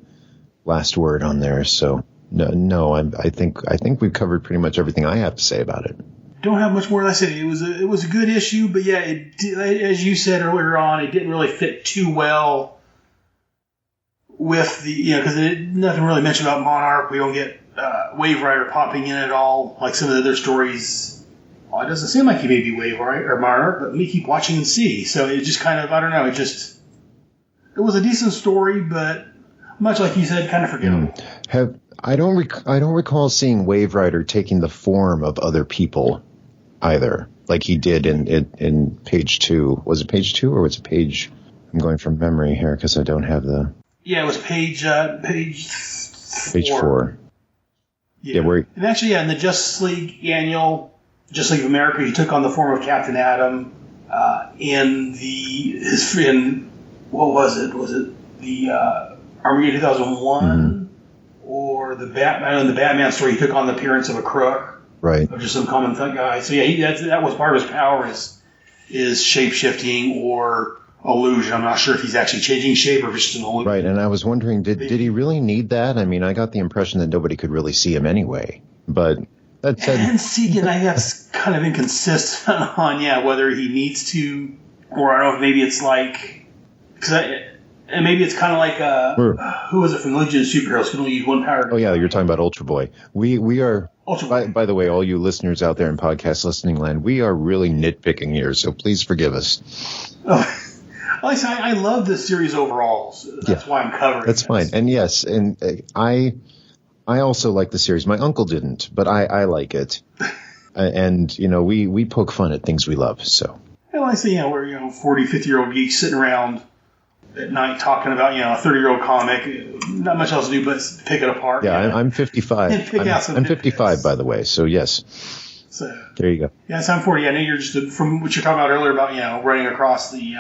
last word on there. So no, I think we've covered pretty much everything I have to say about it. don't have much more. Like I said, it was a good issue, but yeah, as you said earlier on, it didn't really fit too well with the, because nothing really mentioned about Monarch. We don't get Wave Rider popping in at all, like some of the other stories. Well, it doesn't seem like he may be Wave Rider or Monarch, but let me keep watching and see. So it just kind of, I don't know, it was a decent story, but much like you said, kind of forgettable. I don't recall seeing Wave Rider taking the form of other people either, like he did in page 2. Was it page 2 or was it page? I'm going from memory here because I don't have the. Yeah, it was page 4. Page 4. Yeah, and actually, in the Justice League annual, Justice League of America, he took on the form of Captain Atom. What was it? Was it the Armageddon 2001? Mm-hmm. Or the Batman? In the Batman story, he took on the appearance of a crook. Right. Or just some common guy. So yeah, that was part of his power is shape-shifting or illusion. I'm not sure if he's actually changing shape or if it's just an illusion. Right, and I was wondering, did he really need that? I mean, I got the impression that nobody could really see him anyway. But that said... And see, again, I think that's kind of inconsistent on, whether he needs to, or I don't know if maybe it's like... And maybe it's kind of like, who was it from Legion of Superheroes? Can only use one power. Oh, yeah, you're talking about Ultra Boy. We are, Ultra Boy. By the way, all you listeners out there in podcast listening land, we are really nitpicking here, so please forgive us. Oh, I love this series overall, so that's why I'm covering That's fine. And yes, and I also like the series. My uncle didn't, but I like it. And, we poke fun at things we love, so. Well, I see, we're, 40, 50-year-old geeks sitting around at night talking about, a 30-year-old comic. Not much else to do but pick it apart. Yeah, I'm 55. And pick out some I'm 55, by the way, so yes. So there you go. Yeah, so I'm 40. I know you're just, from what you're talking about earlier about, running across the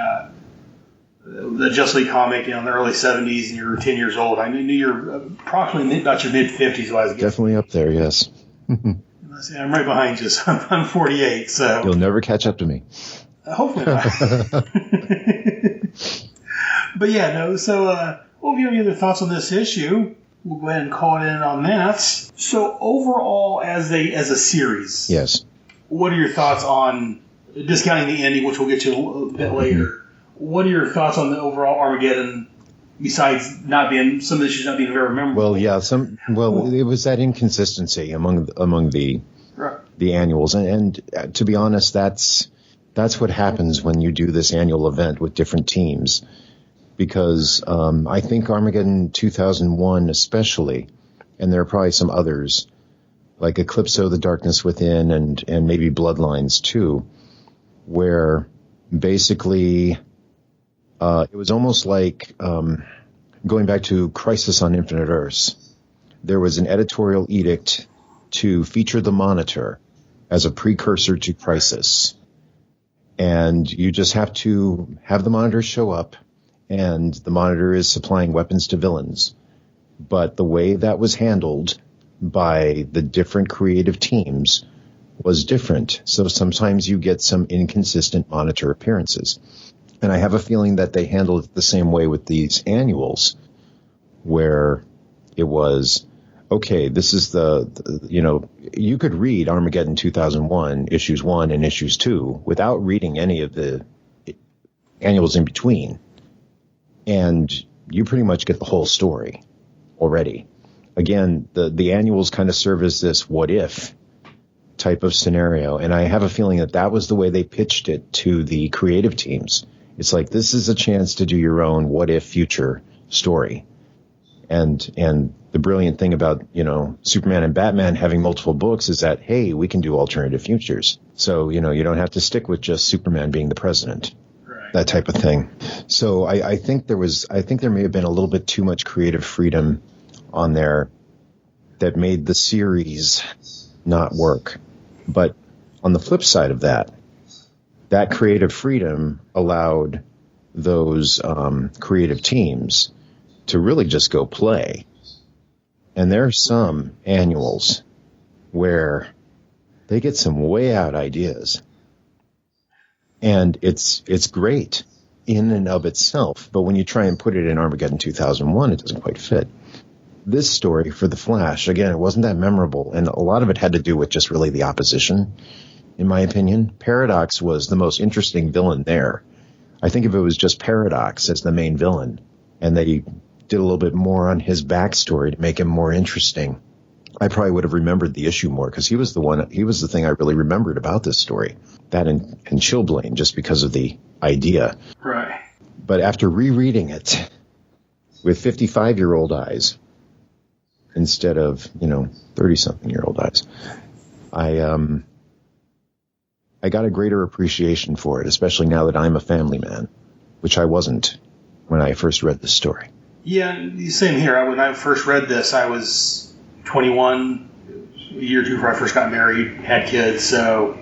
Justice League comic, in the early 70s, and you're 10 years old. I knew you're approximately about your mid-50s. Definitely up there, yes. I'm right behind you, so I'm 48, so. You'll never catch up to me. Hopefully not. But so if you have any other thoughts on this issue, we'll go ahead and call it in on that. So overall, as a series, yes, what are your thoughts on, discounting the ending, which we'll get to a little bit later, what are your thoughts on the overall Armageddon, besides some of the issues not being very memorable? Well, yeah, it was that inconsistency among the annuals, and to be honest, that's what happens when you do this annual event with different teams. Because I think Armageddon 2001 especially, and there are probably some others, like Eclipso, The Darkness Within, and maybe Bloodlines too, where basically it was almost like going back to Crisis on Infinite Earths. There was an editorial edict to feature the Monitor as a precursor to Crisis. And you just have to have the Monitor show up, and the Monitor is supplying weapons to villains. But the way that was handled by the different creative teams was different. So sometimes you get some inconsistent Monitor appearances. And I have a feeling that they handled it the same way with these annuals, where it was, okay, this is you could read Armageddon 2001, issues 1 and issues 2, without reading any of the annuals in between. And you pretty much get the whole story already. Again, the annuals kind of serve as this what if type of scenario. And I have a feeling that was the way they pitched it to the creative teams. It's like, this is a chance to do your own what if future story. And the brilliant thing about, Superman and Batman having multiple books is that, hey, we can do alternative futures. So, you don't have to stick with just Superman being the president. That type of thing. So I think there may have been a little bit too much creative freedom on there that made the series not work. But on the flip side of that creative freedom allowed those creative teams to really just go play. And there are some annuals where they get some way out ideas. And it's great in and of itself, but when you try and put it in Armageddon 2001, it doesn't quite fit. This story for The Flash, again, it wasn't that memorable, and a lot of it had to do with just really the opposition. in my opinion. Paradox was the most interesting villain there. I think if it was just Paradox as the main villain, and they did a little bit more on his backstory to make him more interesting, I probably would have remembered the issue more, because he was the thing I really remembered about this story. That and Chillblaine, just because of the idea. Right. But after rereading it with 55-year-old eyes instead of, 30-something-year-old eyes, I got a greater appreciation for it, especially now that I'm a family man, which I wasn't when I first read this story. Yeah, same here. When I first read this, I was 21, a year or two before I first got married, had kids. So,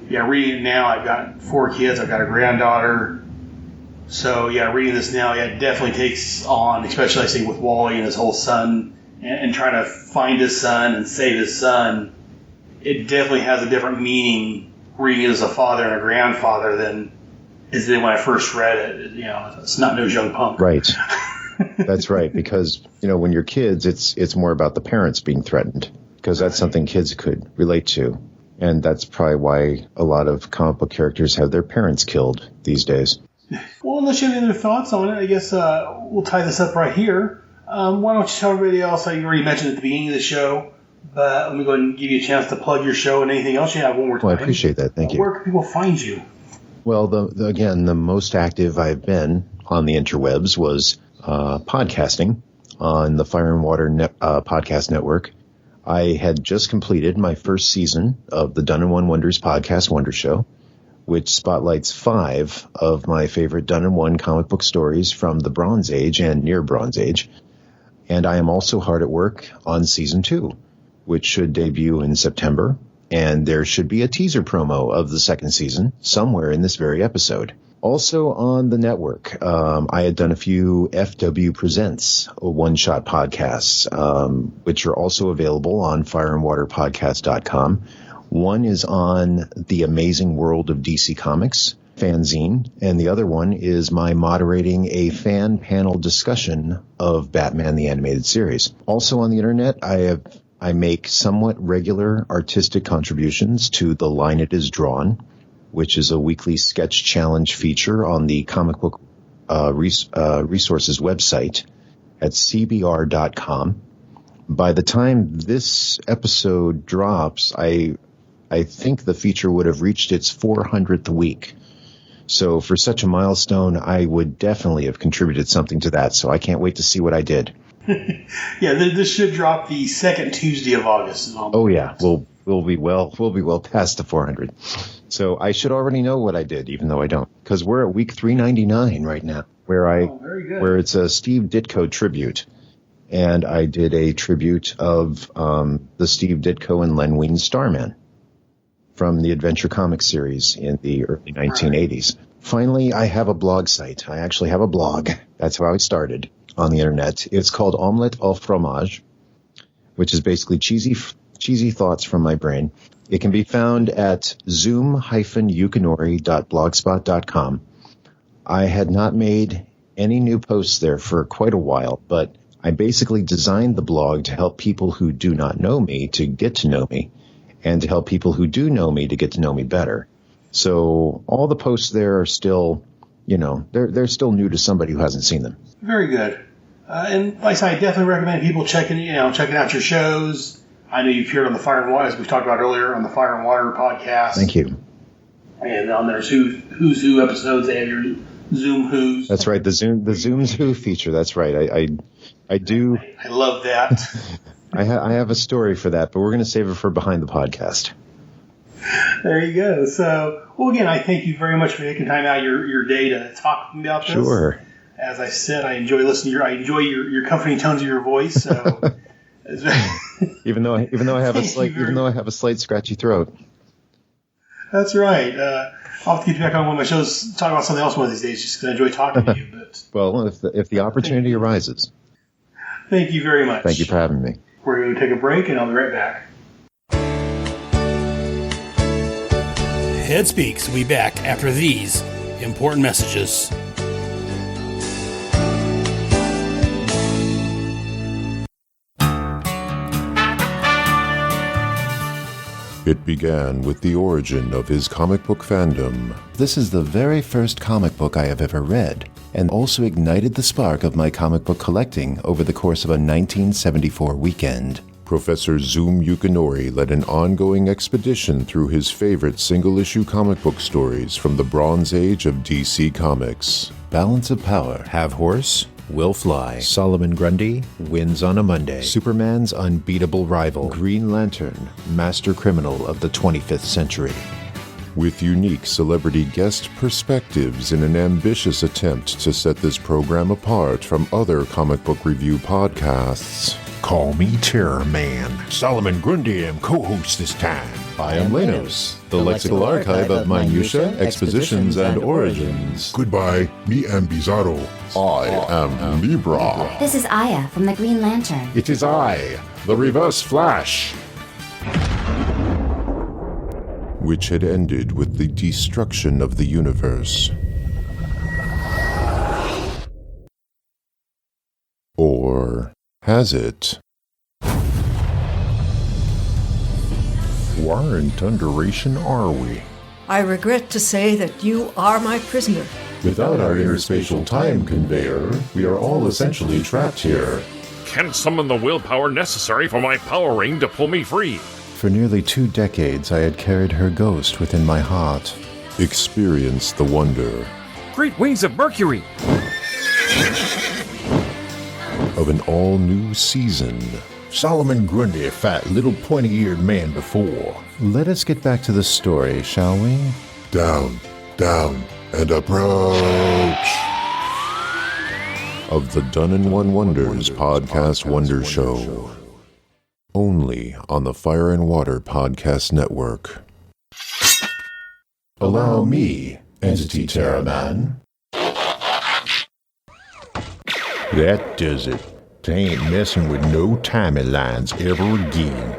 yeah, reading it now, I've got 4 kids. I've got a granddaughter. So, yeah, reading this now, yeah, it definitely takes on, especially I see with Wally and his whole son, and trying to find his son and save his son. It definitely has a different meaning reading it as a father and a grandfather than it did when I first read it. It's not no young punk. Right. That's right, because, when you're kids, it's more about the parents being threatened, because that's something kids could relate to. And that's probably why a lot of comic book characters have their parents killed these days. Well, unless you have any other thoughts on it, I guess we'll tie this up right here. Why don't you tell everybody else? I already mentioned at the beginning of the show, but let me go ahead and give you a chance to plug your show and anything else you have one more time. Well, I appreciate that. Thank you. Where can people find you? Well, the most active I've been on the interwebs was podcasting on the Fire and Water podcast network. I had just completed my first season of the Done in One Wonders podcast Wonder Show, which spotlights 5 of my favorite Done in One comic book stories from the Bronze Age and near Bronze Age. And I am also hard at work on season 2, which should debut in September. And there should be a teaser promo of the second season somewhere in this very episode. Also on the network, I had done a few FW Presents one-shot podcasts, which are also available on fireandwaterpodcast.com. One is on the amazing world of DC Comics fanzine, and the other one is my moderating a fan panel discussion of Batman the Animated Series. Also on the internet, I make somewhat regular artistic contributions to The Line It Is Drawn, which is a weekly sketch challenge feature on the comic book resources website at cbr.com. By the time this episode drops, I think the feature would have reached its 400th week. So for such a milestone, I would definitely have contributed something to that. So I can't wait to see what I did. Yeah, this should drop the second Tuesday of August. Oh yeah, we'll be well past the 400. So I should already know what I did, even though I don't, because we're at week 399 right now, where it's a Steve Ditko tribute, and I did a tribute of the Steve Ditko and Len Wein Starman from the Adventure Comics series in the early 1980s. Right. Finally, I have a blog site. I actually have a blog. That's how I started on the internet. It's called Omelette au fromage, which is basically cheesy thoughts from my brain. It can be found at zoom-yukinori.blogspot.com. I had not made any new posts there for quite a while, but I basically designed the blog to help people who do not know me to get to know me, and to help people who do know me to get to know me better. So all the posts there are still, they're still new to somebody who hasn't seen them. Very good. And like I said, I definitely recommend people checking out your shows. I know you've appeared on the Fire and Water, as we talked about earlier, on the Fire and Water podcast. Thank you. And on there's Who's Who episodes. They have your Zoom Who's. That's right, the Zoom's Who feature. That's right. I do. I love that. I have a story for that, but we're going to save it for behind the podcast. There you go. So, well, again, I thank you very much for taking time out of your day to talk about this. Sure. As I said, I enjoy listening to your comforting tones of your voice. So, even though I have a slight scratchy throat. That's right. I'll have to get you back on one of my shows, talk about something else one of these days, just because I enjoy talking to you. But well, if the opportunity arises. Thank you very much. Thank you for having me. We're going to take a break, and I'll be right back. Head Speaks will be back after these important messages. It began with the origin of his comic book fandom. This is the very first comic book I have ever read, and also ignited the spark of my comic book collecting over the course of a 1974 weekend. Professor Xum Yukinori led an ongoing expedition through his favorite single-issue comic book stories from the Bronze Age of DC Comics. Balance of Power, Have Horse, Will Fly, Solomon Grundy, Wins on a Monday, Superman's Unbeatable Rival, Green Lantern, Master Criminal of the 25th Century. With unique celebrity guest perspectives in an ambitious attempt to set this program apart from other comic book review podcasts. Call me Terror Man. Solomon Grundy am co-host this time. I am Lenos, the lexical archive of minutia, expositions, and origins. Goodbye, me am Bizarro. I am Libra. This is Aya from the Green Lantern. It is I, the Reverse Flash. Which had ended with the destruction of the universe. Or has it? Where in thunderation are we? I regret to say that you are my prisoner. Without our interspatial time conveyor, we are all essentially trapped here. Can't summon the willpower necessary for my power ring to pull me free. For nearly 2 decades, I had carried her ghost within my heart. Experience the wonder. Great wings of Mercury! Of an all-new season. Solomon Grundy fought little pointy-eared man before. Let us get back to the story, shall we? Down, down, and approach. Of the Done in One Wonders Podcast Wonder Show. Only on the Fire and Water Podcast Network. Allow me, Entity Terror Man. That does it. They ain't messing with no timelines ever again.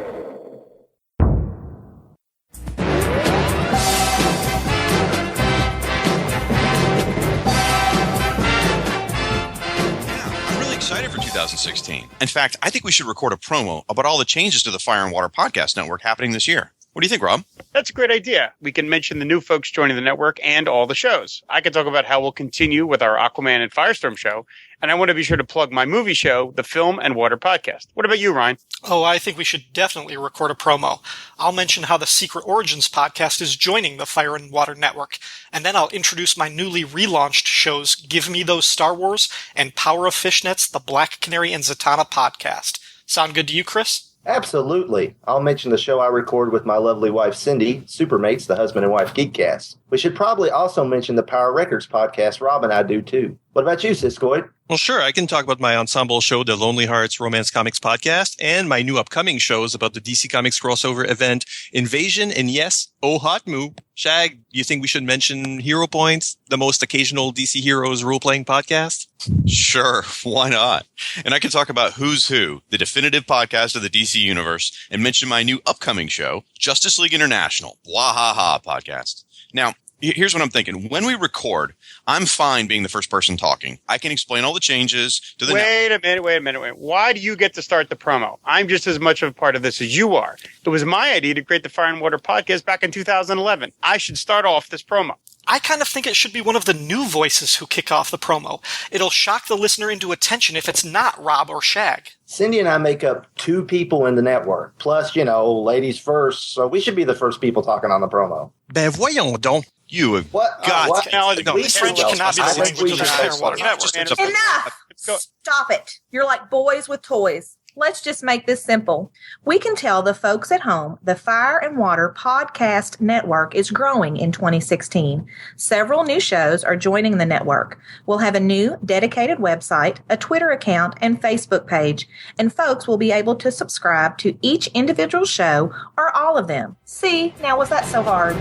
I'm really excited for 2016. In fact, I think we should record a promo about all the changes to the Fire and Water Podcast Network happening this year. What do you think, Rob? That's a great idea. We can mention the new folks joining the network and all the shows. I can talk about how we'll continue with our Aquaman and Firestorm show. And I want to be sure to plug my movie show, the Film and Water Podcast. What about you, Ryan? Oh, I think we should definitely record a promo. I'll mention how the Secret Origins podcast is joining the Fire and Water Network. And then I'll introduce my newly relaunched shows, Give Me Those Star Wars and Power of Fishnets, the Black Canary and Zatanna podcast. Sound good to you, Chris? Absolutely. I'll mention the show I record with my lovely wife, Cindy, Supermates, the husband and wife Geekcast. We should probably also mention the Power Records podcast Rob and I do, too. What about you, Siskoid? Well, sure. I can talk about my ensemble show, the Lonely Hearts Romance Comics Podcast, and my new upcoming shows about the DC Comics crossover event, Invasion, and yes, Oh Hot Moo. Shag, you think we should mention Hero Points, the most occasional DC Heroes role-playing podcast? Sure, why not? And I can talk about Who's Who, the definitive podcast of the DC Universe, and mention my new upcoming show, Justice League International, Wahaha podcast. Now, here's what I'm thinking. When we record, I'm fine being the first person talking. I can explain all the changes to the Wait a minute. Why do you get to start the promo? I'm just as much of a part of this as you are. It was my idea to create the Fire and Water podcast back in 2011. I should start off this promo. I kind of think it should be one of the new voices who kick off the promo. It'll shock the listener into attention if it's not Rob or Shag. Cindy and I make up 2 people in the network. Plus, ladies first, so we should be the first people talking on the promo. Ben voyons donc. You have got French cannot be the language of the Fire and Water Network. Enough! Stop it. You're like boys with toys. Let's just make this simple. We can tell the folks at home the Fire and Water Podcast Network is growing in 2016. Several new shows are joining the network. We'll have a new dedicated website, a Twitter account, and Facebook page, and folks will be able to subscribe to each individual show or all of them. See, now was that so hard?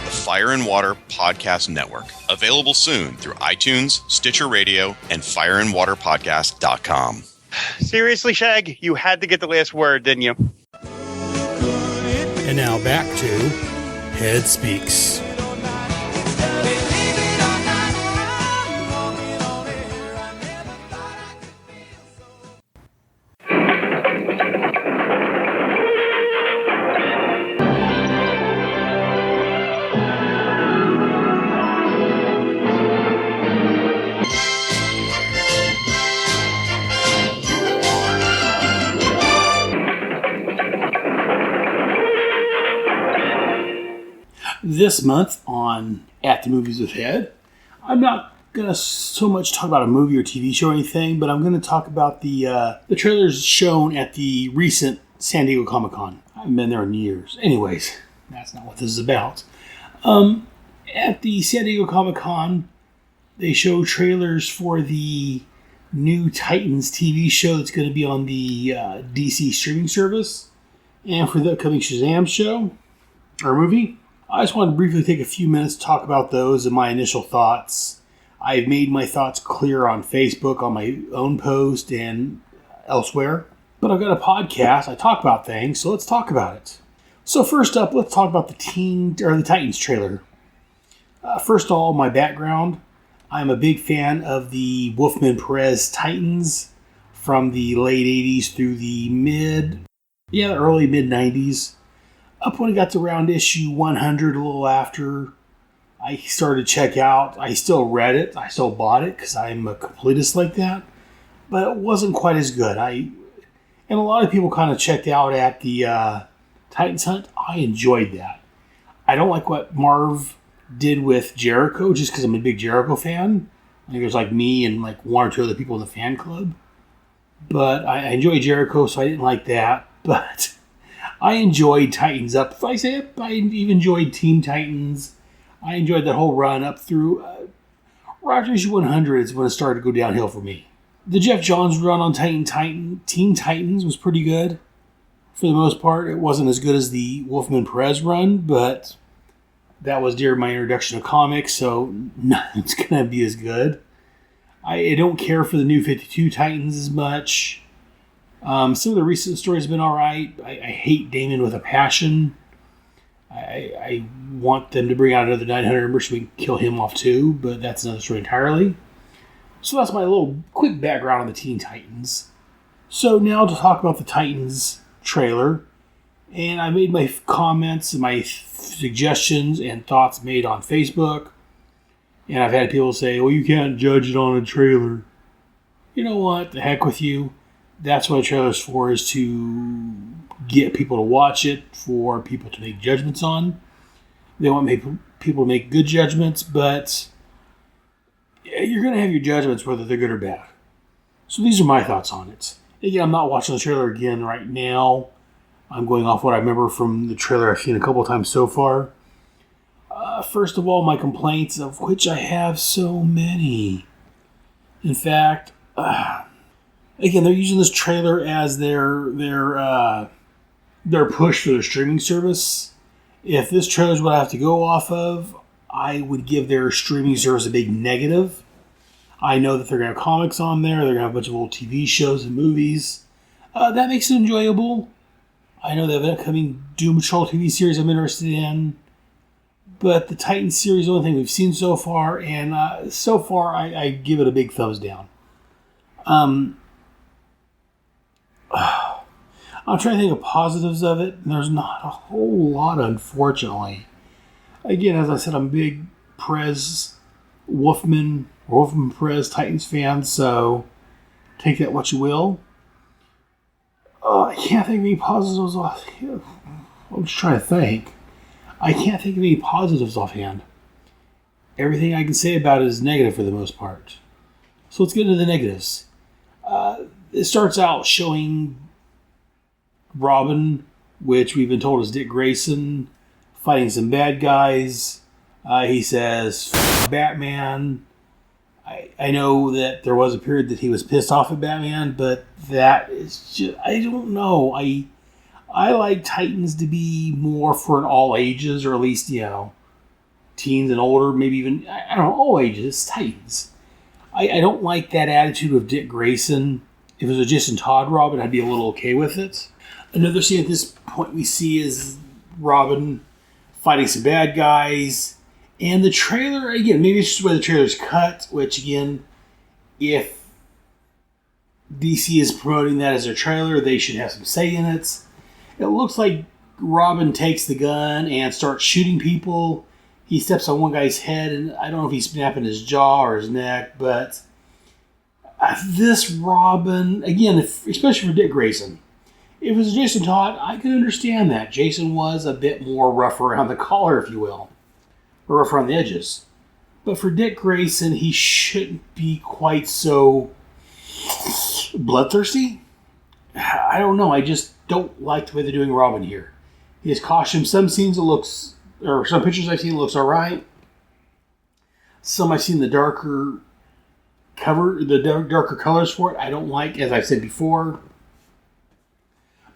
The Fire and Water Podcast Network. Available soon through iTunes, Stitcher Radio, and fireandwaterpodcast.com. Seriously, Shag, you had to get the last word, didn't you? And now back to Head Speaks. This month on At the Movies with Head, I'm not going to so much talk about a movie or TV show or anything, but I'm going to talk about the trailers shown at the recent San Diego Comic-Con. I haven't been there in years. Anyways, that's not what this is about. At the San Diego Comic-Con, they show trailers for the new Titans TV show that's going to be on the DC streaming service, and for the upcoming Shazam show, or movie. I just wanted to briefly take a few minutes to talk about those and my initial thoughts. I've made my thoughts clear on Facebook, on my own post, and elsewhere. But I've got a podcast. I talk about things, so let's talk about it. So first up, let's talk about the Titans trailer. First of all, my background. I'm a big fan of the Wolfman Perez Titans from the late 80s through the early mid-90s. Up when it got to around issue 100, a little after, I started to check out. I still read it. I still bought it because I'm a completist like that. But it wasn't quite as good. And a lot of people kind of checked out at the Titans Hunt. I enjoyed that. I don't like what Marv did with Jericho just because I'm a big Jericho fan. I think there's like me and like one or two other people in the fan club. But I enjoy Jericho, so I didn't like that. But I enjoyed Titans Up. If I say it, I even enjoyed Team Titans. I enjoyed that whole run up through right issue 100 is when it started to go downhill for me. The Jeff Johns run on Team Titans was pretty good. For the most part, it wasn't as good as the Wolfman Perez run, but that was during my introduction to comics, so nothing's going to be as good. I don't care for the New 52 Titans as much. Some of the recent stories have been alright. I hate Damon with a passion. I want them to bring out another 900 number so we can kill him off too, but that's another story entirely. So that's my little quick background on the Teen Titans. So now to talk about the Titans trailer. And I made my comments and my suggestions and thoughts made on Facebook. And I've had people say, well, you can't judge it on a trailer. You know what? The heck with you. That's what a trailer's for, is to get people to watch it, for people to make judgments on. They want people to make good judgments, but you're going to have your judgments whether they're good or bad. So these are my thoughts on it. Again, I'm not watching the trailer again right now. I'm going off what I remember from the trailer I've seen a couple of times so far. First of all, my complaints, of which I have so many. In fact, again, they're using this trailer as their push for their streaming service. If this trailer is what I have to go off of, I would give their streaming service a big negative. I know that they're going to have comics on there. They're going to have a bunch of old TV shows and movies. That makes it enjoyable. I know they have an upcoming Doom Patrol TV series I'm interested in. But the Titans series is the only thing we've seen so far. And so far, I give it a big thumbs down. I'm trying to think of positives of it. And there's not a whole lot, unfortunately. Again, as I said, I'm a big Wolfman Perez Titans fan, so take that what you will. I can't think of any positives offhand. I'm just trying to think. I can't think of any positives offhand. Everything I can say about it is negative for the most part. So let's get into the negatives. It starts out showing Robin, which we've been told is Dick Grayson, fighting some bad guys. He says, Batman. I know that there was a period that he was pissed off at Batman, but that is just, I don't know. I like Titans to be more for an all ages, or at least, teens and older, maybe even, I don't know, all ages. It's Titans. I don't like that attitude of Dick Grayson. If it was a Jason Todd Robin, I'd be a little okay with it. Another scene at this point we see is Robin fighting some bad guys. And the trailer, again, maybe it's just the way the trailer's cut, which, again, if DC is promoting that as their trailer, they should have some say in it. It looks like Robin takes the gun and starts shooting people. He steps on one guy's head, and I don't know if he's snapping his jaw or his neck, but this Robin, again, especially for Dick Grayson, if it was Jason Todd, I could understand that. Jason was a bit more rough around the collar, if you will. or rough around the edges. But for Dick Grayson, he shouldn't be quite so bloodthirsty. I don't know. I just don't like the way they're doing Robin here. His costume, some scenes it looks, or some pictures I've seen it looks alright. Some I've seen the darker darker colors for it. I don't like, as I've said before.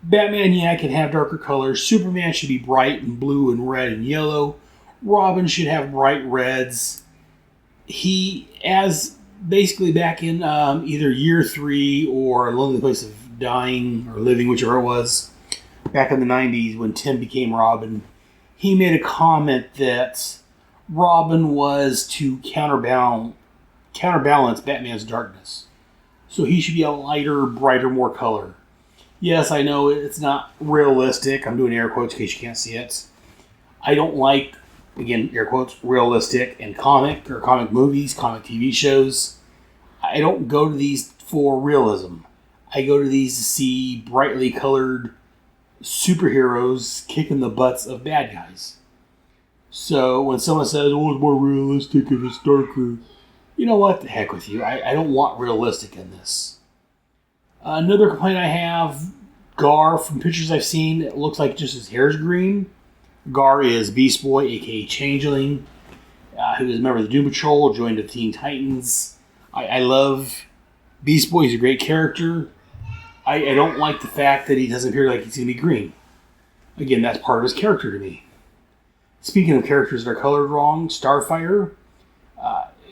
Batman, yeah, can have darker colors. Superman should be bright and blue and red and yellow. Robin should have bright reds. He, as basically back in either year 3 or Lonely Place of Dying or Living, whichever it was, back in the 90s when Tim became Robin, he made a comment that Robin was to counterbalance Batman's darkness. So he should be a lighter, brighter, more color. Yes, I know it's not realistic. I'm doing air quotes in case you can't see it. I don't like, again, air quotes, realistic in comic or comic movies, comic TV shows. I don't go to these for realism. I go to these to see brightly colored superheroes kicking the butts of bad guys. So when someone says, oh, it's more realistic and it's darker, you know what? The heck with you. I don't want realistic in this. Another complaint I have, Gar, from pictures I've seen, it looks like just his hair's green. Gar is Beast Boy, aka Changeling, who is a member of the Doom Patrol, joined the Teen Titans. I love Beast Boy. He's a great character. I don't like the fact that he doesn't appear like he's going to be green. Again, that's part of his character to me. Speaking of characters that are colored wrong, Starfire.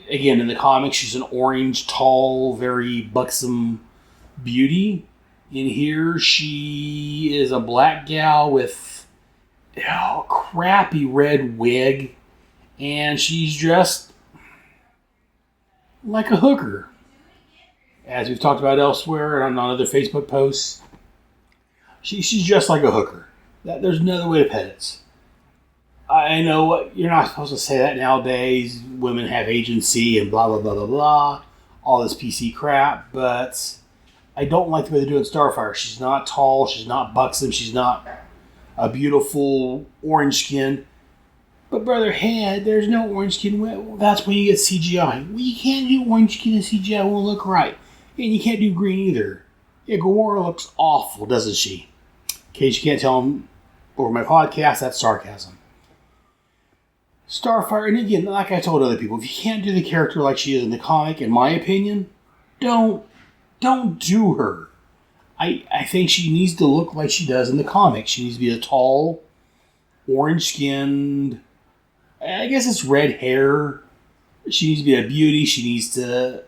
Again, in the comics, she's an orange, tall, very buxom beauty. In here, she is a black gal with a crappy red wig, and she's dressed like a hooker. As we've talked about elsewhere and on other Facebook posts, she's dressed like a hooker. There's another way to put it. I know you're not supposed to say that nowadays. Women have agency and blah, blah, blah, blah, blah. All this PC crap, but I don't like the way they're doing Starfire. She's not tall. She's not buxom. She's not a beautiful orange skin. But brother, head, there's no orange skin. Well, that's when you get CGI. Well, you can't do orange skin and CGI. It won't look right. And you can't do green either. Yeah, Gamora looks awful, doesn't she? In case you can't tell them over my podcast, that's sarcasm. Starfire, and again, like I told other people, if you can't do the character like she is in the comic, in my opinion, don't do her. I think she needs to look like she does in the comic. She needs to be a tall, orange-skinned, I guess it's red hair. She needs to be a beauty. She needs to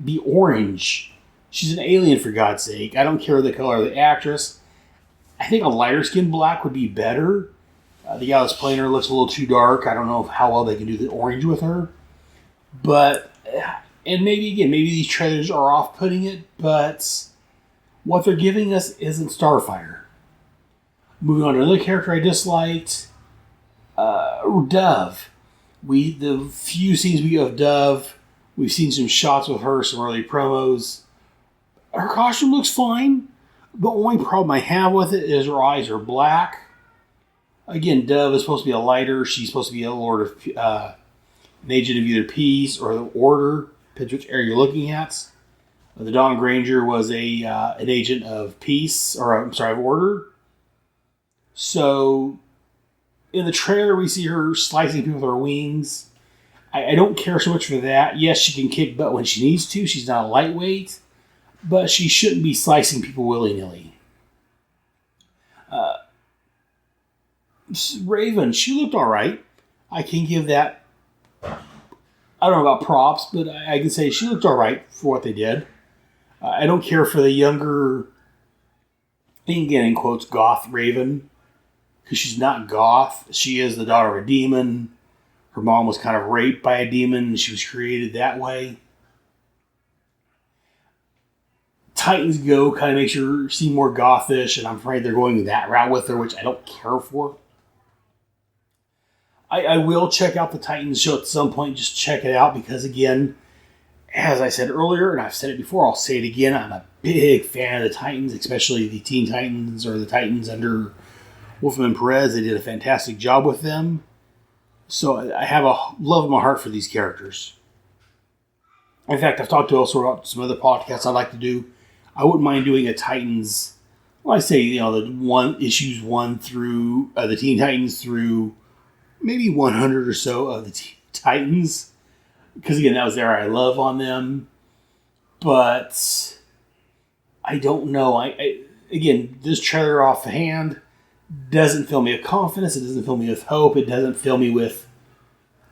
be orange. She's an alien, for God's sake. I don't care the color of the actress. I think a lighter-skinned black would be better. The guy that's playing her looks a little too dark. I don't know how well they can do the orange with her. But, and maybe these trailers are off-putting it, but what they're giving us isn't Starfire. Moving on to another character I disliked, Dove. The few scenes we get of Dove, we've seen some shots with her, some early promos. Her costume looks fine. The only problem I have with it is her eyes are black. Again, Dove is supposed to be a lighter. She's supposed to be a Lord of an agent of either peace or the Order. Depends which area you're looking at. The Dawn Granger was an agent of peace, of Order. So, in the trailer, we see her slicing people with her wings. I don't care so much for that. Yes, she can kick butt when she needs to. She's not a lightweight. But she shouldn't be slicing people willy-nilly. Raven, she looked alright. I can give that, I don't know about props, but I can say she looked alright for what they did. I don't care for the younger, again in quotes, goth Raven, because she's not goth. She is the daughter of a demon. Her mom was kind of raped by a demon, and she was created that way. Titans Go kind of makes her seem more gothish, and I'm afraid they're going that route with her, which I don't care for. I will check out the Titans show at some point, just check it out, because again, as I said earlier, and I've said it before, I'll say it again, I'm a big fan of the Titans, especially the Teen Titans, or the Titans under Wolfman Perez. They did a fantastic job with them. So I have a love in my heart for these characters. In fact, I've talked to also about some other podcasts I'd like to do. I wouldn't mind doing a Titans. Well, I say, the issues 1 through the Teen Titans through maybe 100 or so of the Teen Titans. Because again, that was the area I love on them. But I don't know. Again, this trailer offhand doesn't fill me with confidence. It doesn't fill me with hope. It doesn't fill me with...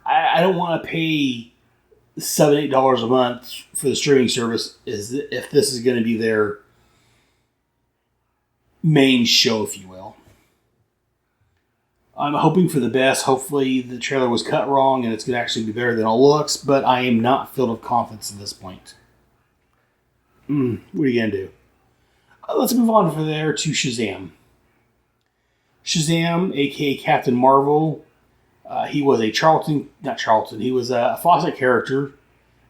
I don't want to pay $7, $8 a month for the streaming service if this is going to be their main show, if you will. I'm hoping for the best. Hopefully the trailer was cut wrong and it's going to actually be better than it looks, but I am not filled with confidence at this point. What are you going to do? Let's move on from there to Shazam. Shazam, a.k.a. Captain Marvel. He was he was a Fawcett character.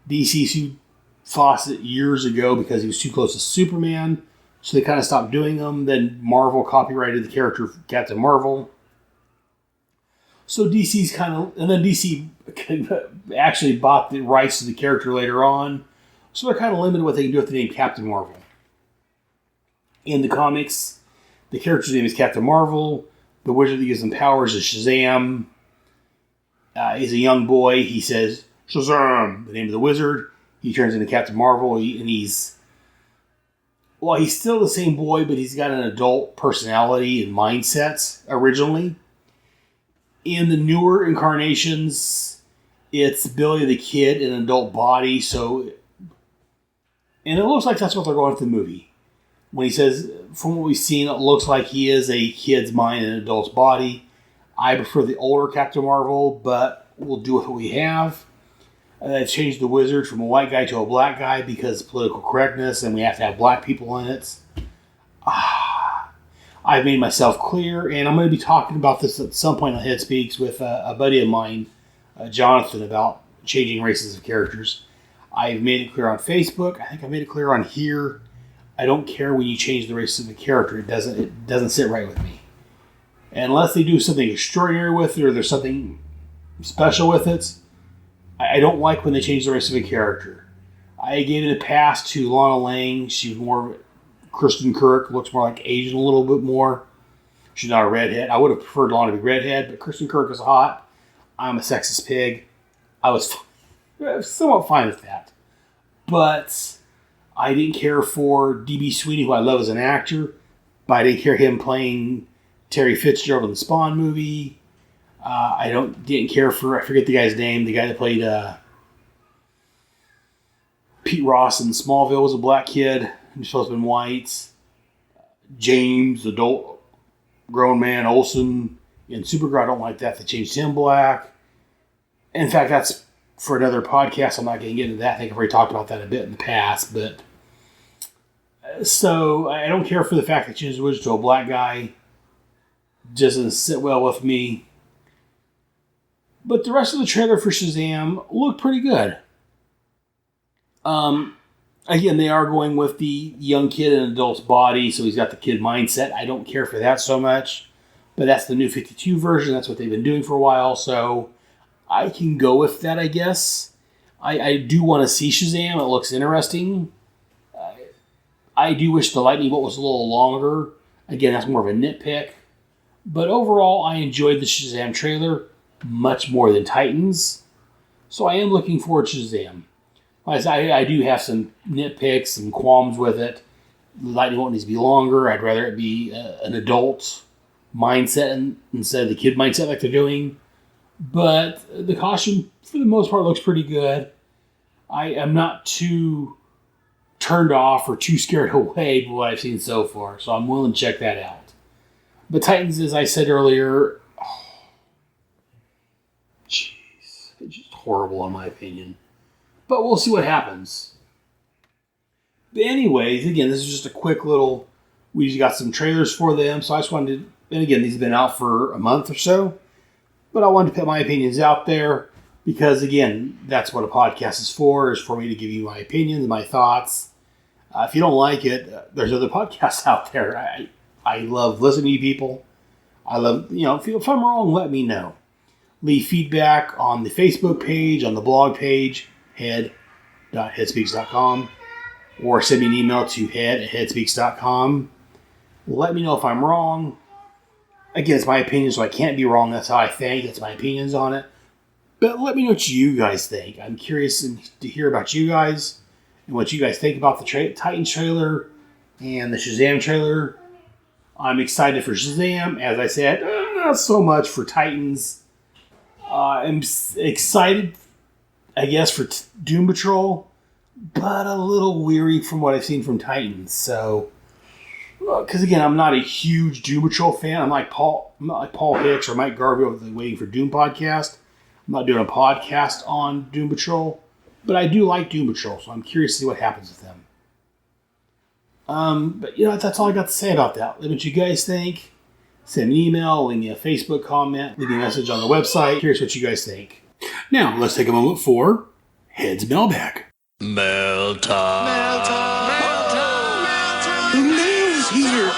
DC sued Fawcett years ago because he was too close to Superman, so they kind of stopped doing them. Then Marvel copyrighted the character Captain Marvel. So DC's and then DC actually bought the rights to the character later on, so they're kind of limited what they can do with the name Captain Marvel. In the comics, the character's name is Captain Marvel. The wizard that gives him powers is Shazam. He's a young boy. He says, Shazam, the name of the wizard. He turns into Captain Marvel, and he's still the same boy, but he's got an adult personality and mindset originally. In the newer incarnations, it's Billy the Kid in an adult body, and it looks like that's what they're going for the movie. When he says, from what we've seen, it looks like he is a kid's mind in an adult's body. I prefer the older Captain Marvel, but we'll do with what we have. They've changed the wizard from a white guy to a black guy because of political correctness, and we have to have black people in it. I've made myself clear, and I'm going to be talking about this at some point on Head Speaks with a buddy of mine, Jonathan, about changing races of characters. I've made it clear on Facebook. I think I made it clear on here. I don't care when you change the race of a character. It doesn't sit right with me. Unless they do something extraordinary with it or there's something special with it, I don't like when they change the race of a character. I gave it a pass to Lana Lang. She was more Kristen Kirk, looks more like Asian a little bit more. She's not a redhead. I would have preferred Lana to be redhead, but Kristen Kirk is hot. I'm a sexist pig. I was somewhat fine with that. But I didn't care for D.B. Sweeney, who I love as an actor, but I didn't care him playing Terry Fitzgerald in the Spawn movie. I didn't care for, I forget the guy's name, the guy that played Pete Ross in Smallville was a black kid. He's supposed to have been white. James, adult grown man, Olsen in Supergirl, I don't like that. They changed him black. In fact, that's for another podcast. I'm not going to get into that. I think I've already talked about that a bit in the past. But so I don't care for the fact that they changed the wizard to a black guy. Doesn't sit well with me. But the rest of the trailer for Shazam looked pretty good. Again, they are going with the young kid in an adult's body, so he's got the kid mindset. I don't care for that so much. But that's the new 52 version. That's what they've been doing for a while, so I can go with that, I guess. I do want to see Shazam. It looks interesting. I do wish the lightning bolt was a little longer. Again, that's more of a nitpick. But overall, I enjoyed the Shazam trailer much more than Titans. So I am looking forward to Shazam. I do have some nitpicks, some qualms with it. The lightning bolt needs to be longer. I'd rather it be an adult mindset instead of the kid mindset like they're doing. But the costume, for the most part, looks pretty good. I am not too turned off or too scared away by what I've seen so far. So I'm willing to check that out. But Titans, as I said earlier, it's just horrible in my opinion. But we'll see what happens. But anyways, again, this is just a quick little... We just got some trailers for them, so I just wanted to... And again, these have been out for a month or so. But I wanted to put my opinions out there because, again, that's what a podcast is for me to give you my opinions, my thoughts. If you don't like it, there's other podcasts out there. I love listening to people. I love, if I'm wrong, let me know. leave feedback on the Facebook page, on the blog page, head.headspeaks.com, or send me an email to head@headspeaks.com. Let me know if I'm wrong. Again, it's my opinion, so I can't be wrong. That's how I think. That's my opinions on it. But let me know what you guys think. I'm curious to hear about you guys and what you guys think about the Titans trailer and the Shazam trailer. I'm excited for Shazam. As I said, not so much for Titans. I'm excited, I guess, for Doom Patrol, but a little weary from what I've seen from Titans. So, because again, I'm not a huge Doom Patrol fan. I'm not like Paul Hicks or Mike Garvey over the Waiting for Doom podcast. I'm not doing a podcast on Doom Patrol, but I do like Doom Patrol, so I'm curious to see what happens with them. But that's all I got to say about that. Let me know what you guys think. Send me an email, leave me a Facebook comment, leave me a message on the website. Curious what you guys think. Now, let's take a moment for Head's Mailbag. Mail time. The mail's here.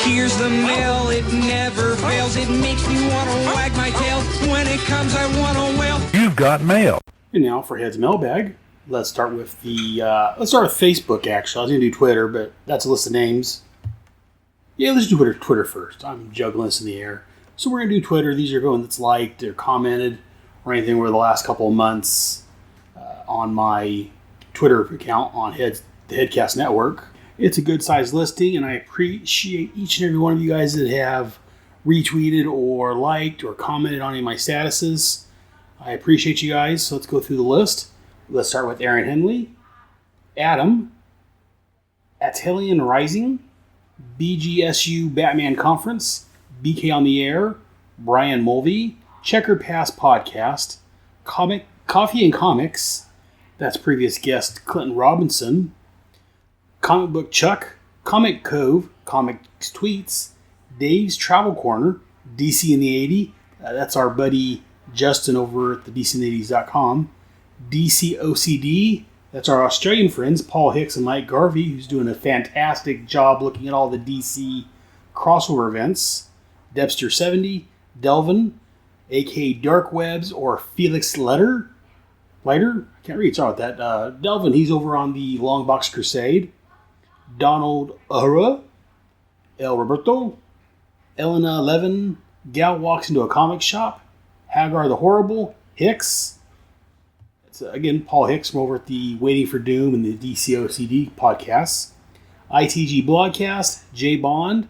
Here's the mail, it never fails. It makes me want to wag my tail. When it comes, I want to wail. You've got mail. And now for Head's Mailbag, let's start with Facebook, actually. I was going to do Twitter, but that's a list of names. Yeah, let's do Twitter first. I'm juggling this in the air. So we're going to do Twitter. These are going that's liked or commented or anything over the last couple of months on my Twitter account on the Headcast Network. It's a good-sized listing, and I appreciate each and every one of you guys that have retweeted or liked or commented on any of my statuses. I appreciate you guys, so let's go through the list. Let's start with Aaron Henley, Adam, Atelian Rising, BGSU Batman Conference, BK on the Air, Brian Mulvey, Checker Pass Podcast, Coffee and Comics, that's previous guest Clinton Robinson, Comic Book Chuck, Comic Cove, Comics Tweets, Dave's Travel Corner, DC in the 80, that's our buddy Justin over at the DCin80s.com, DC OCD, that's our Australian friends Paul Hicks and Mike Garvey, who's doing a fantastic job looking at all the DC crossover events, Debster70, Delvin, aka Dark Webs or Felix Leiter, I can't read, sorry about that. Delvin, he's over on the Long Box Crusade, Donald Uhura, El Roberto, Elena Levin, Gal Walks into a Comic Shop, Hagar the Horrible, Hicks. It's, again, Paul Hicks from over at the Waiting for Doom and the DCOCD podcasts. ITG Blogcast, Jay Bond,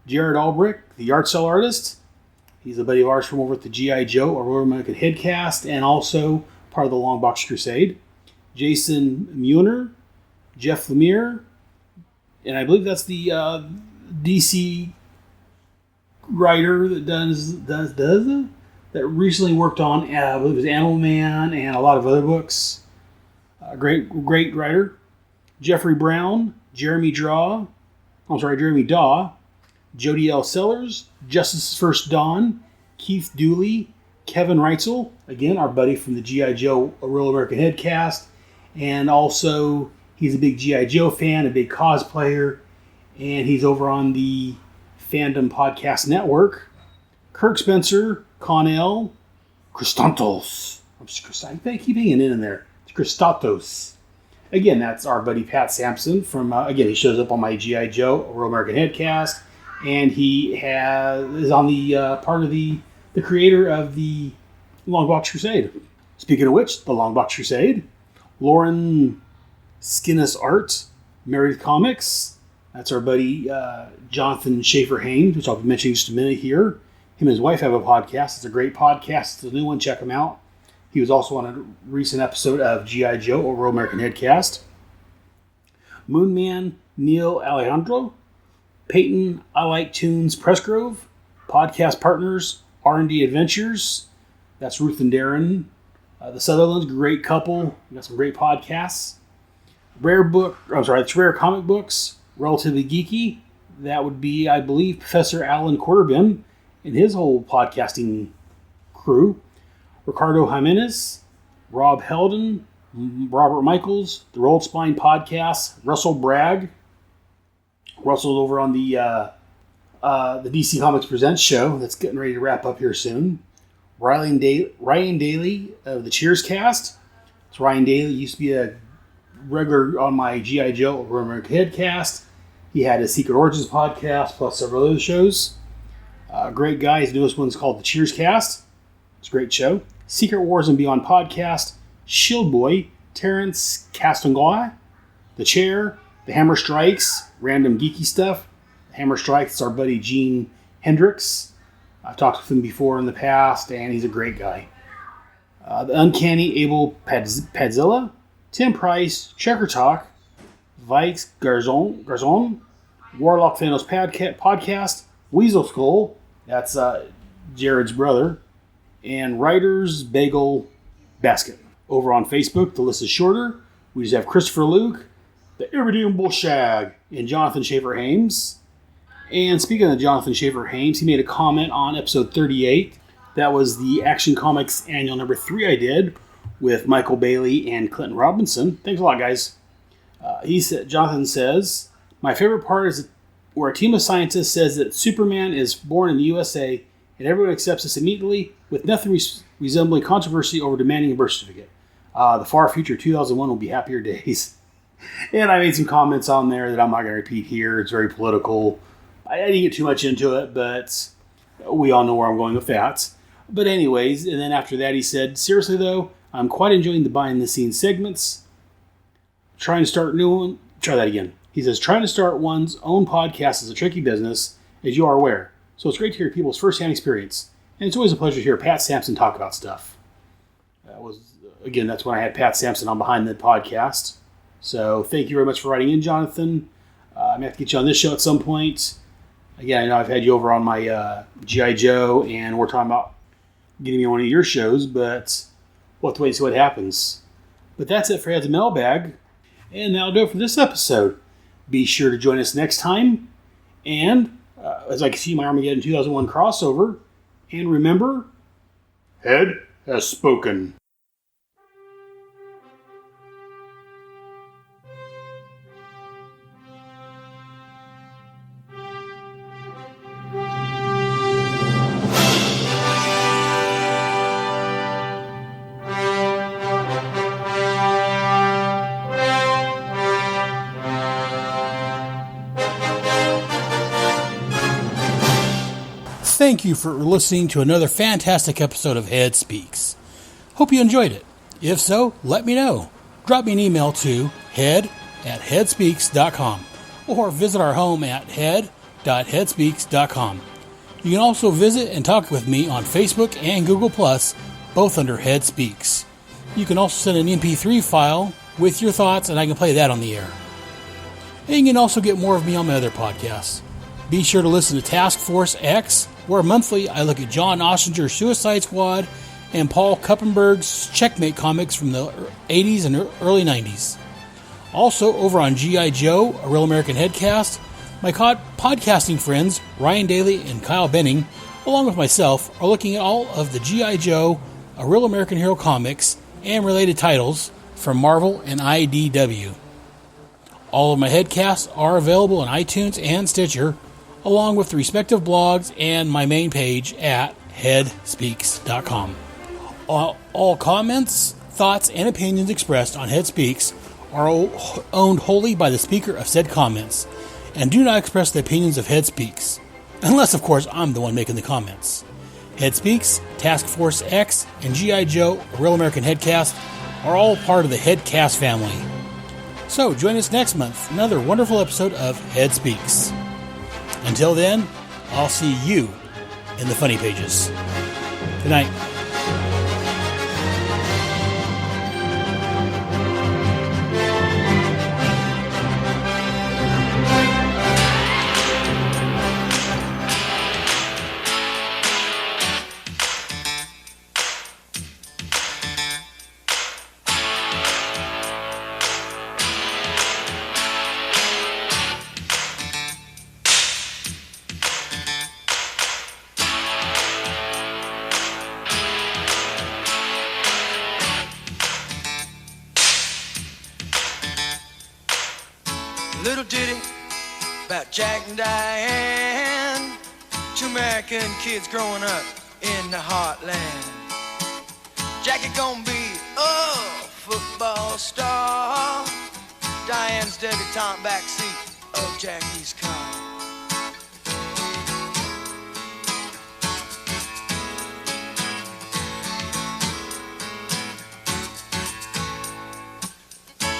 Jared Albrecht, the art cell artist. He's a buddy of ours from over at the G.I. Joe, Aurora American Headcast, and also part of the Long Box Crusade. Jason Muner, Jeff Lemire, and I believe that's the DC writer that that recently worked on, I believe it was Animal Man and a lot of other books. Great writer. Jeffrey Brown, Jeremy Daw, Jody L. Sellers, Justice's First Dawn, Keith Dooley, Kevin Reitzel, again, our buddy from the G.I. Joe Real American Headcast, and also he's a big G.I. Joe fan, a big cosplayer, and he's over on the Fandom Podcast Network. Kirk Spencer, Connell, Christantos. I keep hanging in there. It's Christatos. Again, that's our buddy Pat Sampson from, again, he shows up on my G.I. Joe Real American Headcast, and he is on the part of the creator of the Long Box Crusade. Speaking of which, the Long Box Crusade, Lauren Skinnis Art, Meredith Comics. That's our buddy Jonathan Schaefer-Haynes, which I'll be mentioning in just a minute here. Him and his wife have a podcast. It's a great podcast. It's a new one. Check him out. He was also on a recent episode of G.I. Joe or Real American Headcast. Moonman Neil Alejandro, Peyton I Like Tunes Pressgrove, podcast partners R&D Adventures. That's Ruth and Darren. The Sutherlands, great couple. Got some great podcasts. It's Rare Comic Books, Relatively Geeky. That would be, I believe, Professor Alan Quarterbin and his whole podcasting crew. Ricardo Jimenez, Rob Helden, Robert Michaels, the Rolled Spine Podcast, Russell Bragg. Russell's over on the the DC Comics Presents show that's getting ready to wrap up here soon. Ryan Daly of the Cheers cast. So Ryan Daly used to be a regular on my G.I. Joe or Headcast. He had a Secret Origins podcast plus several other shows. Great guy. His newest one's called the Cheers cast. It's a great show. Secret Wars and Beyond podcast. Shield Boy, Terrence Castangoy, The Chair, The Hammer Strikes, random geeky stuff. The Hammer Strikes, our buddy Gene Hendricks. I've talked with him before in the past, and he's a great guy. The Uncanny Abel Padzilla, Tim Price, Checker Talk, Vikes Garzon, Warlock Thanos podcast, Weasel Skull, that's Jared's brother, and Writer's Bagel Basket. Over on Facebook, the list is shorter. We just have Christopher Luke, the Irredeemable Shag, and Jonathan Schaefer-Hames. And speaking of Jonathan Schaefer-Hames, he made a comment on episode 38. That was the Action Comics annual number 3 I did with Michael Bailey and Clinton Robinson. Thanks a lot, guys. Jonathan says, my favorite part is where a team of scientists says that Superman is born in the USA and everyone accepts this immediately with nothing resembling controversy over demanding a birth certificate. The far future 2001 will be happier days. And I made some comments on there that I'm not going to repeat here. It's very political. I didn't get too much into it, but we all know where I'm going with that. But anyways, and then after that he said, seriously though, I'm quite enjoying the behind-the-scenes segments. Trying to start new one. Try that again. He says, trying to start one's own podcast is a tricky business, as you are aware. So it's great to hear people's first-hand experience. And it's always a pleasure to hear Pat Sampson talk about stuff. That's when I had Pat Sampson on Behind the Podcast. So thank you very much for writing in, Jonathan. I'm going to have to get you on this show at some point. Again, I know I've had you over on my G.I. Joe, and we're talking about getting me on one of your shows, but we'll have to wait and see what happens. But that's it for Heads and Mailbag, and that'll do it for this episode. Be sure to join us next time, and as I can see my Armageddon 2001 crossover, and remember, Head has spoken. Thank you for listening to another fantastic episode of Head Speaks. Hope you enjoyed it. If so, let me know. Drop me an email to head@headspeaks.com or visit our home at head.headspeaks.com. You can also visit and talk with me on Facebook and Google+, both under Head Speaks. You can also send an MP3 file with your thoughts and I can play that on the air. And you can also get more of me on my other podcasts. Be sure to listen to Task Force X, where monthly I look at John Ossinger's Suicide Squad and Paul Kuppenberg's Checkmate comics from the 80s and early 90s. Also, over on G.I. Joe, A Real American Headcast, my podcasting friends Ryan Daly and Kyle Benning, along with myself, are looking at all of the G.I. Joe, A Real American Hero comics, and related titles from Marvel and IDW. All of my headcasts are available on iTunes and Stitcher, along with the respective blogs and my main page at headspeaks.com. All comments, thoughts, and opinions expressed on Head Speaks are owned wholly by the speaker of said comments and do not express the opinions of Head Speaks, unless, of course, I'm the one making the comments. Head Speaks, Task Force X, and G.I. Joe, A Real American Headcast, are all part of the Headcast family. So join us next month, another wonderful episode of Head Speaks. Until then, I'll see you in the funny pages. Good night. Little ditty about Jack and Diane. Two American kids growing up in the heartland. Jackie gonna be a football star. Diane's debutante backseat of Jackie's car.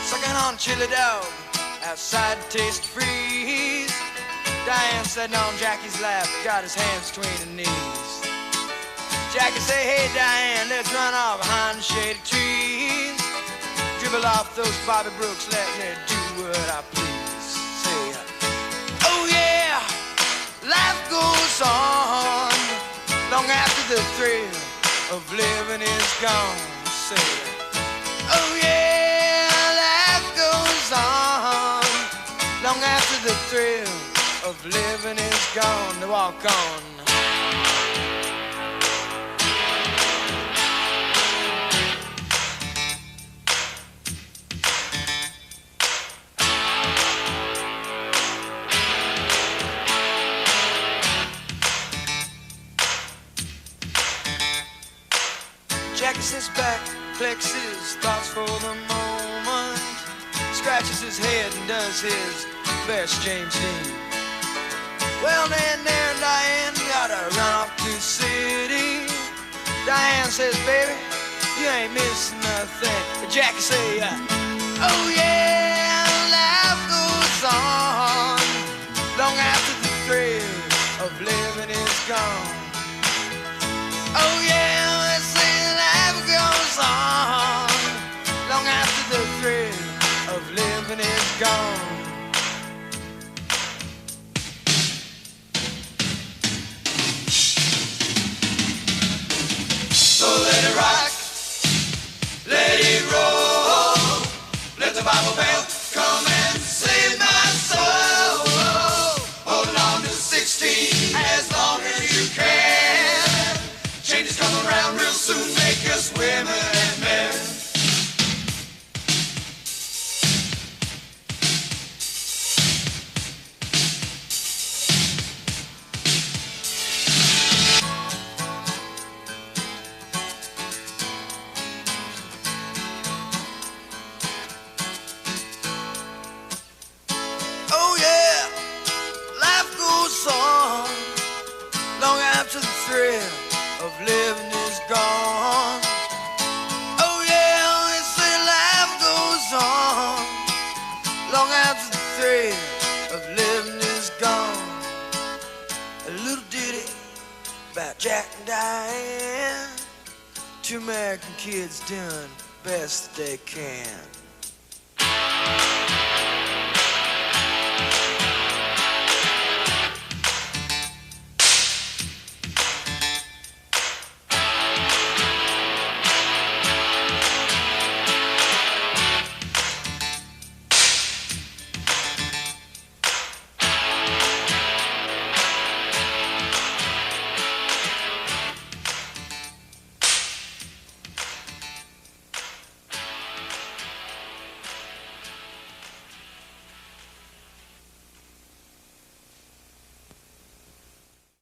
Sucking on chili dog, outside taste freeze. Diane sitting on Jackie's lap, got his hands between her knees. Jackie say, hey Diane, let's run off behind the shady trees. Dribble off those Bobby Brooks, let me do what I please. Say, oh yeah, life goes on long after the thrill of living is gone. Say, oh yeah, life goes on long after the thrill of living is gone. To walk on. Jackie sits back, collects his thoughts for the moment, scratches his head and does his best James Dean. Well, then there Diane gotta run off to the city. Diane says, baby, you ain't missing nothing. But Jackie say, oh yeah, life goes on long after the thrill of living is gone. Oh yeah, let's say life goes on long after the thrill of living is gone. So let it rock, let it roll, let the Bible bell come and save my soul. Hold on to 16 as long as you can. Change is coming around real soon, make us women and men. Oh yeah, life goes on long after the thrill of living is gone. Oh yeah, they say life goes on long after the thrill of living is gone. A little ditty about Jack and Diane, two American kids doing best they can.